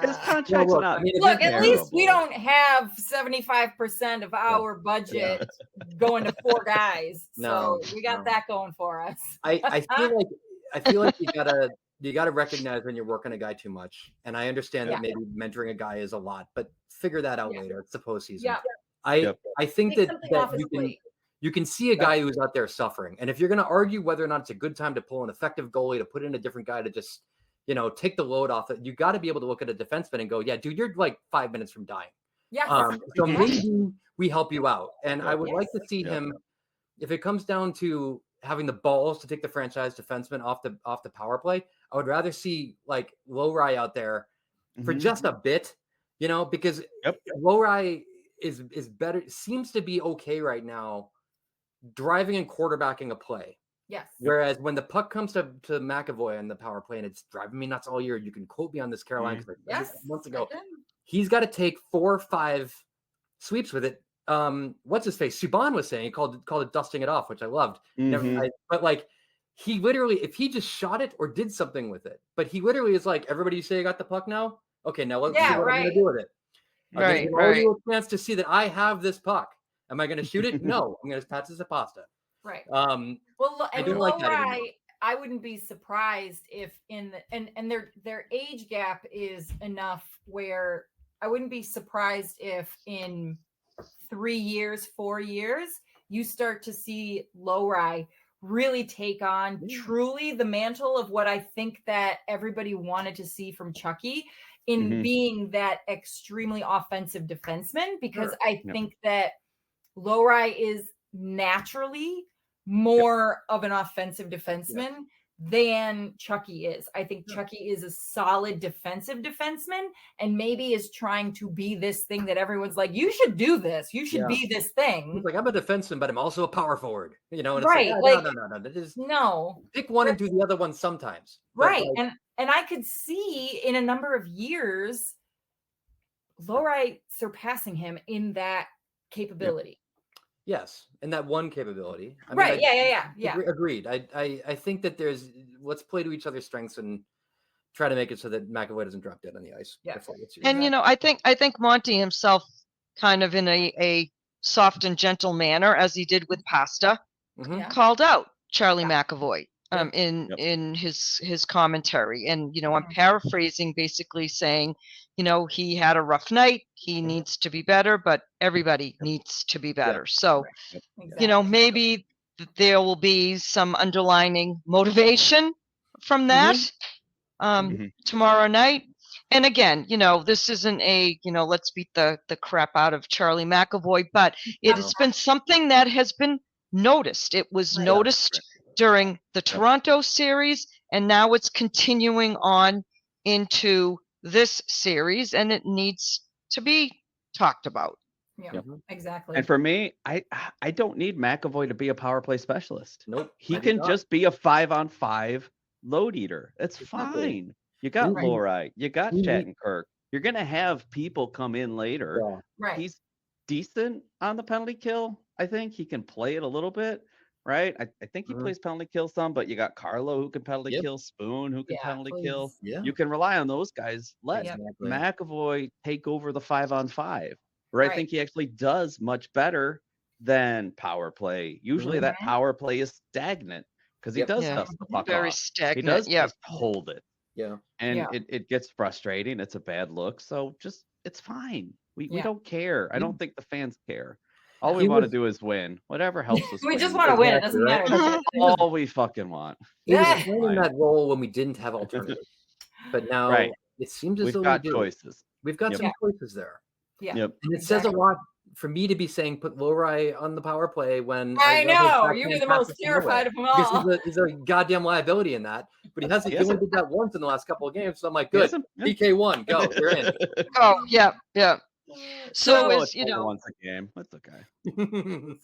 His contract's not. Look, at least we don't have 75% of our budget going to 4 guys. So we got that going for us. I feel like you gotta recognize when you're working a guy too much. And I understand that maybe mentoring a guy is a lot, but figure that out later. It's the postseason. Yeah. I think that you can see a guy who's out there suffering. And if you're going to argue whether or not it's a good time to pull an effective goalie, to put in a different guy to just, take the load off it, you got to be able to look at a defenseman and go, yeah, dude, you're like 5 minutes from dying. Yeah. So maybe we help you out. And I would like to see him, if it comes down to having the balls to take the franchise defenseman off the power play, I would rather see like Lowry out there for just a bit, because Lowry is better, seems to be okay right now driving and quarterbacking a play. Yes. Whereas when the puck comes to McAvoy on the power play, and it's driving me nuts all year, you can quote me on this, Caroline, because months ago, he's got to take 4 or 5 sweeps with it. What's his face? Subban was saying, he called it dusting it off, which I loved. But like, he literally, if he just shot it or did something with it, but he literally is like, everybody, you say you got the puck now? Okay, now let's see what I'm going to do with it. Right. A chance to see that I have this puck. Am I going to shoot it? No, I'm going to pass this to Pasta. Right. Well, I don't like that anymore. I wouldn't be surprised if and their age gap is enough where I wouldn't be surprised if in 3 years, 4 years, you start to see Lowry really take on truly the mantle of what I think that everybody wanted to see from Chucky in being that extremely offensive defenseman, because I think that Lowry is naturally more of an offensive defenseman than Chucky is. I think Chucky is a solid defensive defenseman and maybe is trying to be this thing that everyone's like, you should do this. You should be this thing. He's like, I'm a defenseman, but I'm also a power forward. And it's right. Like, no. Pick one and do the other one sometimes. Right. And I could see in a number of years, Lowry surpassing him in that capability. Yes, and that one capability. Yeah. Agreed. I think that let's play to each other's strengths and try to make it so that McAvoy doesn't drop dead on the ice. Yeah. And I think Monty himself, kind of in a soft and gentle manner, as he did with Pasta, called out Charlie McAvoy in his commentary. And, I'm paraphrasing, basically saying, he had a rough night. He needs to be better, but everybody needs to be better. So, maybe there will be some underlining motivation from that tomorrow night. And again, this isn't a, let's beat the crap out of Charlie McAvoy, but it has been something that has been noticed. It was noticed during the Toronto series, and now it's continuing on into this series, and it needs to be talked about. Yeah, exactly. And for me, I don't need McAvoy to be a power play specialist. Nope. He can just be a 5-on-5 load eater. It's fine. You got Lowry, you got Shattenkirk. You're gonna have people come in later. Yeah. Right. He's decent on the penalty kill. I think he can play it a little bit, right? I think he plays penalty kill some, but you got Carlo who can penalty kill, Spoon who can penalty kill. Yeah. You can rely on those guys. Let McAvoy take over the 5-on-5, where I think he actually does much better than power play. Usually that power play is stagnant because he does dust the puck very off. stagnant. He does just hold it. Yeah. And it gets frustrating. It's a bad look. So just, it's fine. We don't care. I don't think the fans care. All we want to do is win. Whatever helps us We win. just want to win. It doesn't matter. That's all we fucking want. He was playing in that role when we didn't have alternatives. But now it seems as we've though got we do. choices. We've got some choices there. Yeah. Yep. And it says a lot for me to be saying put Lowry on the power play when I know you were the most terrified of them all. Because he's a goddamn liability in that. But he hasn't. He only did that once in the last couple of games. So I'm like, good. PK1, go. You're in. Oh yeah. So it's once a game. That's okay.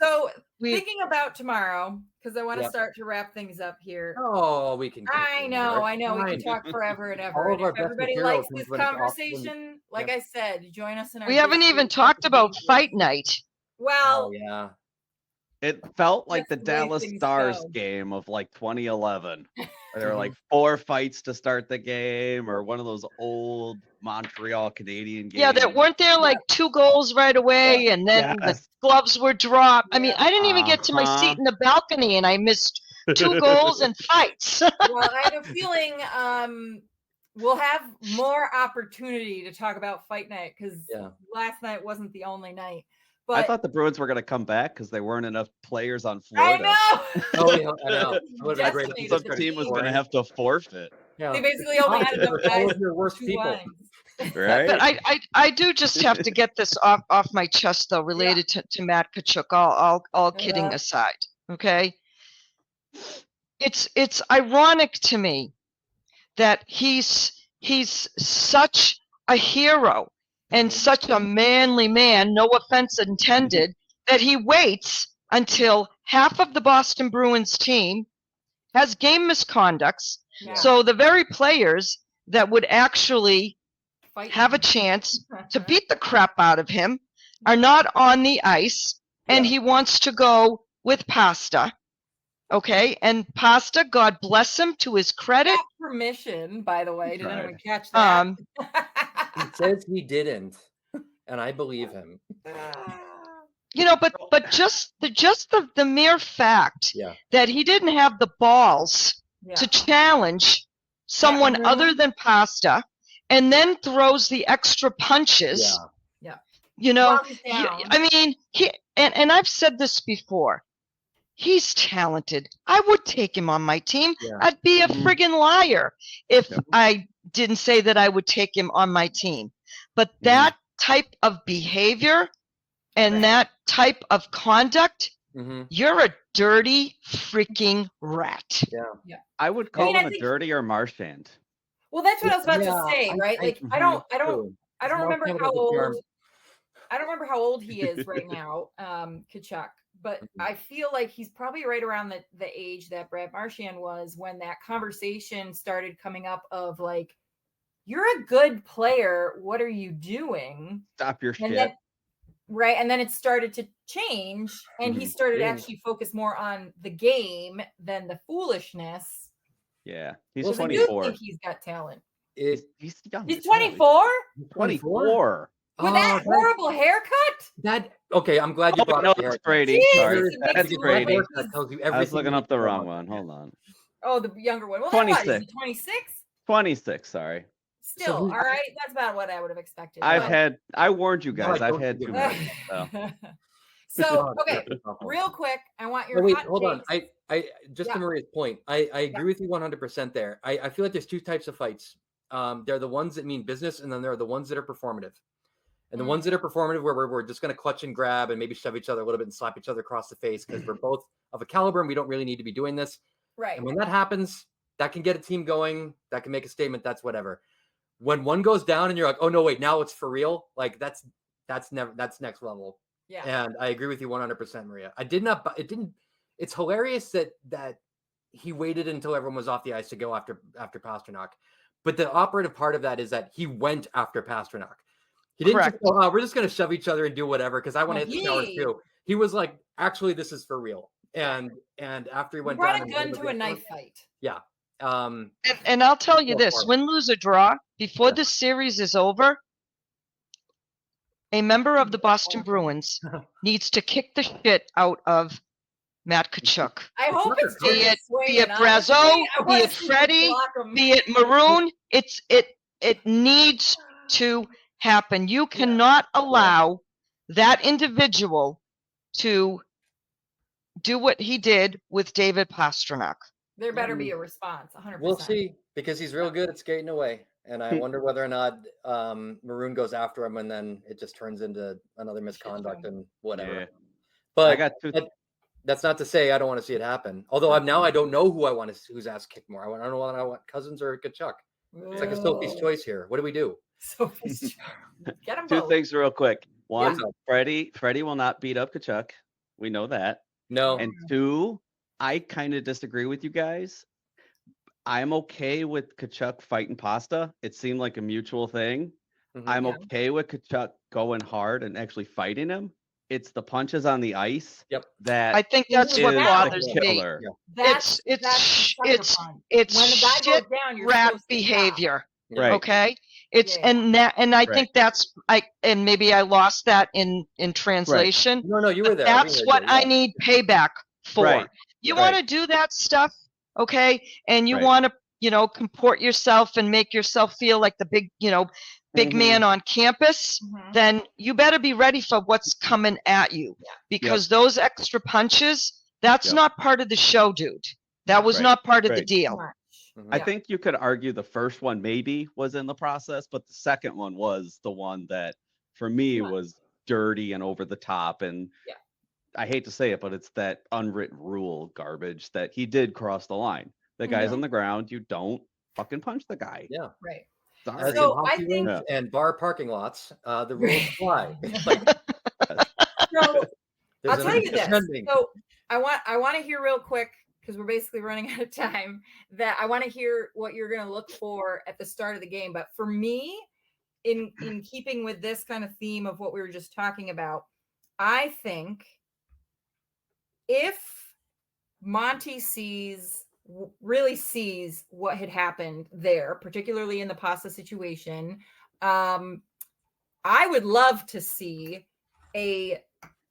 So thinking about tomorrow, because I want to start to wrap things up here. Oh, we can. I know. We can talk forever and ever. And if everybody likes this conversation, like I said, join us in our. We haven't even talked about fight night. Well, yeah. It felt like the Dallas Stars game of like 2011. There were like 4 fights to start the game, or one of those old Montreal Canadian games. Yeah, there weren't there like 2 goals right away, and then the gloves were dropped. I mean, I didn't even get to my seat in the balcony, and I missed 2 goals and fights. Well, I have a feeling we'll have more opportunity to talk about fight night because last night wasn't the only night. But I thought the Bruins were going to come back because there weren't enough players on Florida. I know. I know. Some team was going to have to forfeit. Yeah. They basically only had enough guys your worst people. Lines. Right. But I do just have to get this off my chest though, related to Matt Tkachuk. All kidding aside, okay. It's ironic to me that he's such a hero and such a manly man, no offense intended, that he waits until half of the Boston Bruins team has game misconducts. Yeah. So the very players that would actually have a chance to beat the crap out of him are not on the ice, and he wants to go with Pasta. Okay, and Pasta, God bless him, to his credit. Permission, by the way. Did anyone catch that? He says he didn't, and I believe him. But just the mere fact that he didn't have the balls to challenge someone other than Pasta, and then throws the extra punches. I mean, and I've said this before. He's talented. I would take him on my team. I'd be a friggin' liar if I didn't say that I would take him on my team. But that type of behavior and that type of conduct, you're a dirty freaking rat. Yeah. I would call him a dirtier Marchand. Well, that's what I was about to say, right? Like I don't remember how old. I don't remember how old he is right now, Tkachuk. But I feel like he's probably right around the age that Brad Marchand was when that conversation started coming up of like, you're a good player. What are you doing? Stop your shit. Then, right. And then it started to change and he started to actually focus more on the game than the foolishness. Yeah. He's 24. I do think he's got talent. He's young. He's 24? 24. With that horrible haircut? Okay, I'm glad you brought no, up the it's haircut. Brady. Jeez, Sorry, it makes that's you look Brady. like he's- Tells you I was everything looking you up the need to know wrong about one. that. Hold on. Oh, the younger one. Well, then what? Is 26. he 26? 26. Sorry. Still, all right. That's about what I would have expected. I warned you guys. No, I've had too many. So, okay, real quick, I want your wait, hot hold on. takes. I just to Maria's point, I agree with you 100% there. I feel like there's two types of fights. They're the ones that mean business, and then there are the ones that are performative. And the ones that are performative, where we're just going to clutch and grab and maybe shove each other a little bit and slap each other across the face because we're both of a caliber and we don't really need to be doing this. Right. And when that happens, that can get a team going. That can make a statement. That's whatever. When one goes down and you're like, oh no, wait, now it's for real. Like that's next level. Yeah. And I agree with you 100%, Maria. It's hilarious that he waited until everyone was off the ice to go after Pasternak. But the operative part of that is that he went after Pasternak. He didn't just go, oh, we're just going to shove each other and do whatever because I want to hit the towers too. He was like, actually, this is for real. And after he went brought down, a gun to a knife fight. Yeah. And I'll tell you this: win, lose, or draw, before this series is over, a member of the Boston Bruins needs to kick the shit out of Matt Tkachuk. I hope it's be it Brazo, be it Freddie, be it Maroon. It needs to happen. You cannot allow that individual to do what he did with David Pasternak. There better be a response. 100%. We'll see, because he's real good at skating away. And I wonder whether or not Maroon goes after him and then it just turns into another misconduct and whatever. Yeah. But I got that's not to say I don't want to see it happen. Although I don't know who I want to whose ass kicked more. I don't know whether I want Cousins or Tkachuk. It's like a Sophie's choice here. What do we do? Sophie's choice. Get them both. Two things real quick. One, Freddie will not beat up Tkachuk. We know that. No. And two, I kind of disagree with you guys. I'm okay with Tkachuk fighting Pasta. It seemed like a mutual thing. Mm-hmm. I'm okay with Tkachuk going hard and actually fighting him. It's the punches on the ice that I think that's what bothers me. Yeah. It's when the guy goes down, rat behavior. Right. Okay. It's and I think that's and maybe I lost that in translation. Right. No, you were there. That's what I need payback for. Right. You want to do that stuff, okay? And you want to, comport yourself and make yourself feel like the big man on campus, then you better be ready for what's coming at you, because those extra punches, that's not part of the show, dude. That was not part of the deal. I think you could argue the first one maybe was in the process, but the second one was the one that for me was dirty and over the top. And I hate to say it, but it's that unwritten rule garbage that he did cross the line. The guy's on the ground. You don't fucking punch the guy. Yeah. Right. As so I think and bar parking lots, the rules apply. So I'll tell you this. So I want to hear real quick, because we're basically running out of time, that I want to hear what you're going to look for at the start of the game. But for me, in keeping with this kind of theme of what we were just talking about, I think if Monty really sees what had happened there, particularly in the Pasta situation, I would love to see a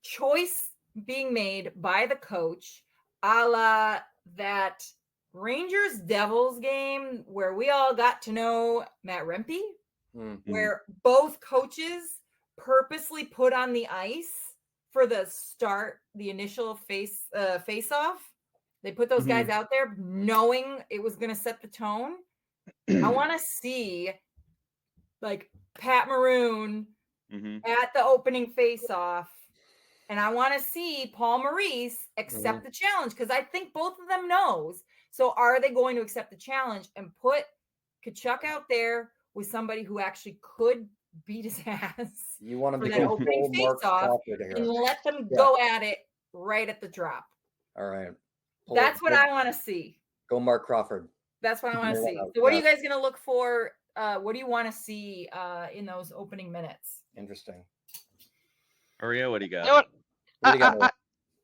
choice being made by the coach, a la that Rangers Devils game where we all got to know Matt Rempe, where both coaches purposely put on the ice for the initial face off. They put those guys out there knowing it was going to set the tone. I want to see like Pat Maroon at the opening face-off, and I want to see Paul Maurice accept the challenge, because I think both of them knows. So are they going to accept the challenge and put Tkachuk out there with somebody who actually could beat his ass? You want him to go opening face-off and let them go at it right at the drop. All right. That's what I want to see. Go Mark Crawford. That's what I want to see. So what are you guys going to look for? What do you want to see in those opening minutes? Interesting. Maria, what do you got? You know what?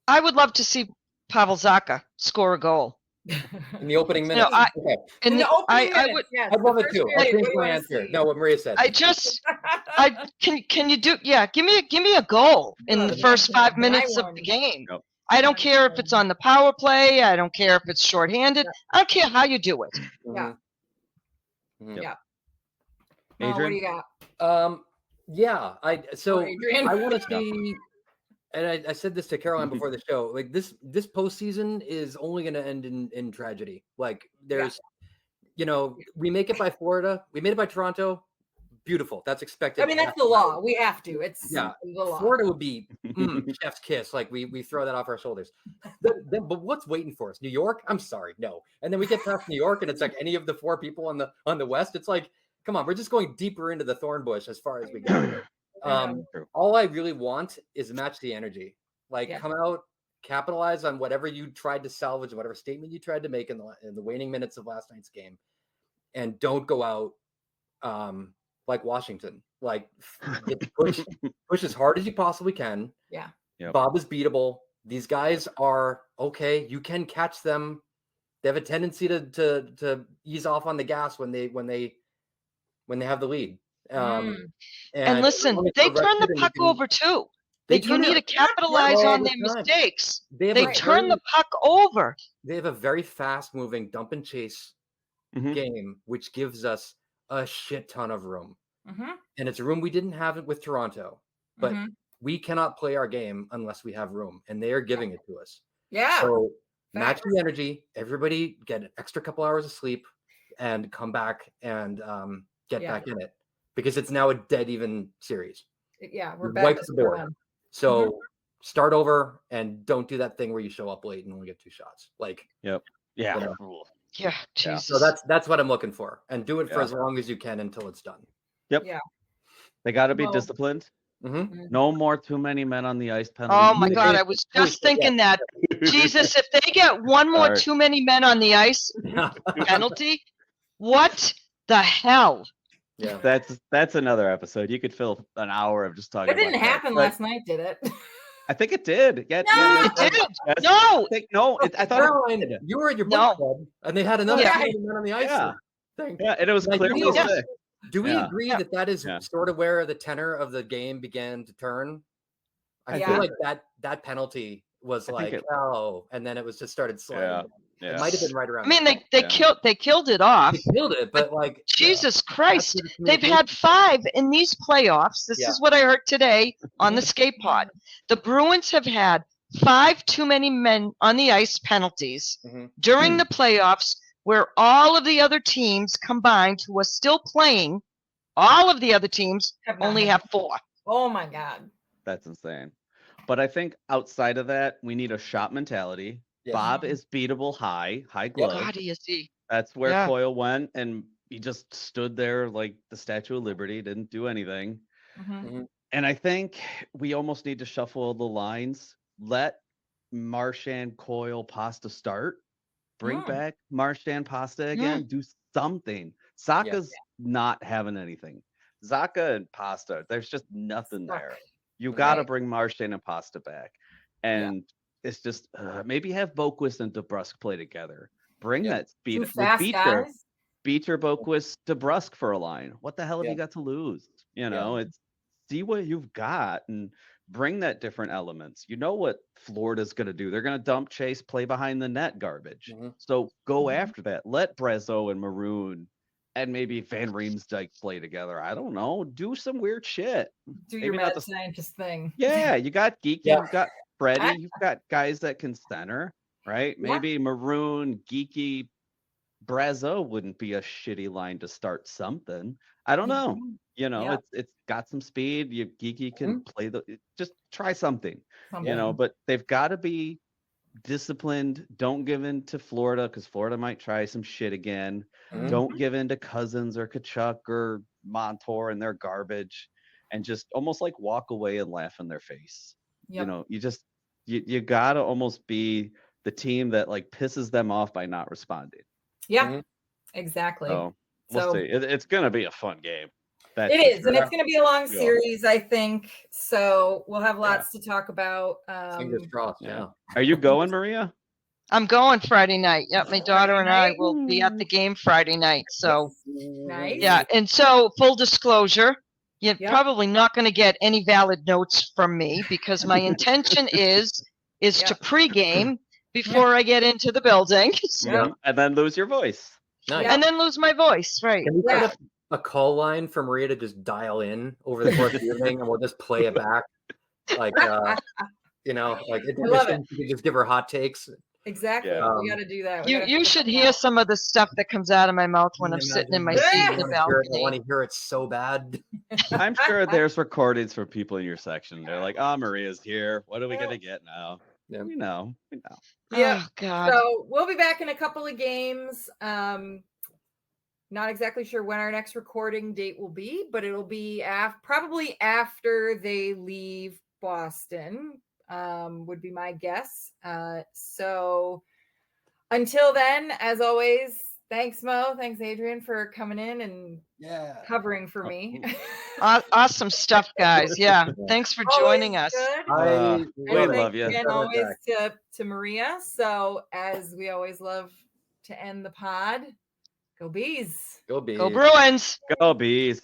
I would love to see Pavel Zacha score a goal. In the opening minutes? In the opening minutes, I'd love it too. I'll change my answer. No, what Maria said. I just Can you do? Yeah, give me a goal in the first 5 minutes of the game. Yep. I don't care if it's on the power play. I don't care if it's shorthanded. I don't care how you do it. Yeah. Yeah. What do Adrian? you got? Yeah. Adrian. I want to see, and I said this to Caroline before the show. Like this postseason is only going to end in tragedy. Like there's, we make it by Florida, we made it by Toronto. Beautiful. That's expected. I mean, that's the law. We have to. It's the law. Florida would be chef's kiss. Like we throw that off our shoulders. But what's waiting for us? New York? I'm sorry, no. And then we get past New York, and it's like any of the 4 people on the West. It's like, come on, we're just going deeper into the thorn bush as far as we go. All I really want is match the energy. Like come out, capitalize on whatever you tried to salvage, whatever statement you tried to make in the waning minutes of last night's game, and don't go out like Washington. Like push as hard as you possibly can. Yeah. Yep. Bob is beatable. These guys are okay. You can catch them. They have a tendency to ease off on the gas when they have the lead. And listen, they turn the puck over too. You need to capitalize on their mistakes. They turn the puck over. They have a very fast-moving dump and chase game, which gives us a shit ton of room. And it's a room we didn't have it with Toronto. But we cannot play our game unless we have room, and they are giving it to us. Yeah. So match the energy. Everybody get an extra couple hours of sleep and come back and get back in it, because it's now a dead even series. Yeah, we're back to the board. So start over and don't do that thing where you show up late and only get 2 shots. Like, yeah. Yeah, Jesus. So that's what I'm looking for, and do it for as long as you can until it's done. Yep. Yeah. They got to be disciplined. No more too many men on the ice penalty. Oh my God, I was just thinking that. Jesus, if they get one more too many men on the ice penalty, what the hell? Yeah, that's another episode. You could fill an hour of just talking. It didn't happen last night, did it? I think it did. Yeah, it did. No, I thought you were at your book club, and they had another men on the ice. Yeah, and it was clear. Do we agree that is sort of where the tenor of the game began to turn? I feel like that penalty was and then it was just started sliding. Yeah. It might have been right around. I mean, they killed it off. They killed it, but like Jesus Christ, they've had 5 in these playoffs. This is what I heard today on the skate pod. The Bruins have had 5 too many men on the ice penalties during the playoffs, where all of the other teams combined who are still playing, all of the other teams only have 4. Oh my God. That's insane. But I think outside of that, we need a shot mentality. Yes. Bob is beatable high glove. God, is he? That's where Coyle went, and he just stood there like the Statue of Liberty, didn't do anything. And I think we almost need to shuffle the lines. Let Marchand, Coyle, Pasta start. Bring back Marchand, Pasta again. Do something. Saka's not having anything. Zaka and Pasta, there's just nothing there. You got to bring Marchand and Pasta back. And it's just maybe have Boquist and DeBrusque play together. Bring that speed. Beecher, Boquist, DeBrusque for a line. What the hell have you got to lose? It's see what you've got and bring that different elements. You know what Florida's going to do. They're going to dump, chase, play behind the net garbage. So go after that. Let Brezzo and Maroon and maybe Van Riemsdyk play together. I don't know. Do some weird shit. Do your mad scientist thing. Yeah, you got Geeky, you've got Freddie, you've got guys that can center, right? Maybe Maroon, Geeky, Brezzo wouldn't be a shitty line to start something. I don't know. It's got some speed. Geeky can play just try something. But they've got to be disciplined. Don't give in to Florida, because Florida might try some shit again. Don't give in to Cousins or Kachuk or Montour and their garbage, and just almost like walk away and laugh in their face. You gotta almost be the team that like pisses them off by not responding. Exactly. So we'll see. It's gonna be a fun game. It is, and it's going to be a long series, I think. So we'll have lots to talk about. Fingers crossed. Are you going, Maria? I'm going Friday night. Yep, my daughter and I will be at the game Friday night. So nice. Yeah, and so full disclosure, You're probably not going to get any valid notes from me because my intention is to pregame before I get into the building. And then lose your voice. Nice. And then lose my voice, right? Can we put up a call line for Maria to just dial in over the course of the evening, and we'll just play it back, like you know, like intermission. You can just give her hot takes. Exactly. We got to do that. You should hear some of the stuff that comes out of my mouth when I'm sitting in my seat in the balcony. I want to hear it so bad. I'm sure there's recordings for people in your section. They're like, "Oh, Maria's here. What are we gonna get now?" Yeah. We know. Yeah. Oh, God. So we'll be back in a couple of games. Not exactly sure when our next recording date will be, but it'll be probably after they leave Boston, would be my guess. So until then, as always, thanks, Mo. Thanks, Adrian, for coming in and covering for me. Awesome stuff, guys. Yeah. Thanks for joining us. We love you. And always to Maria. So as we always love to end the pod, go Bees. Go Bees. Go Bruins. Go Bees.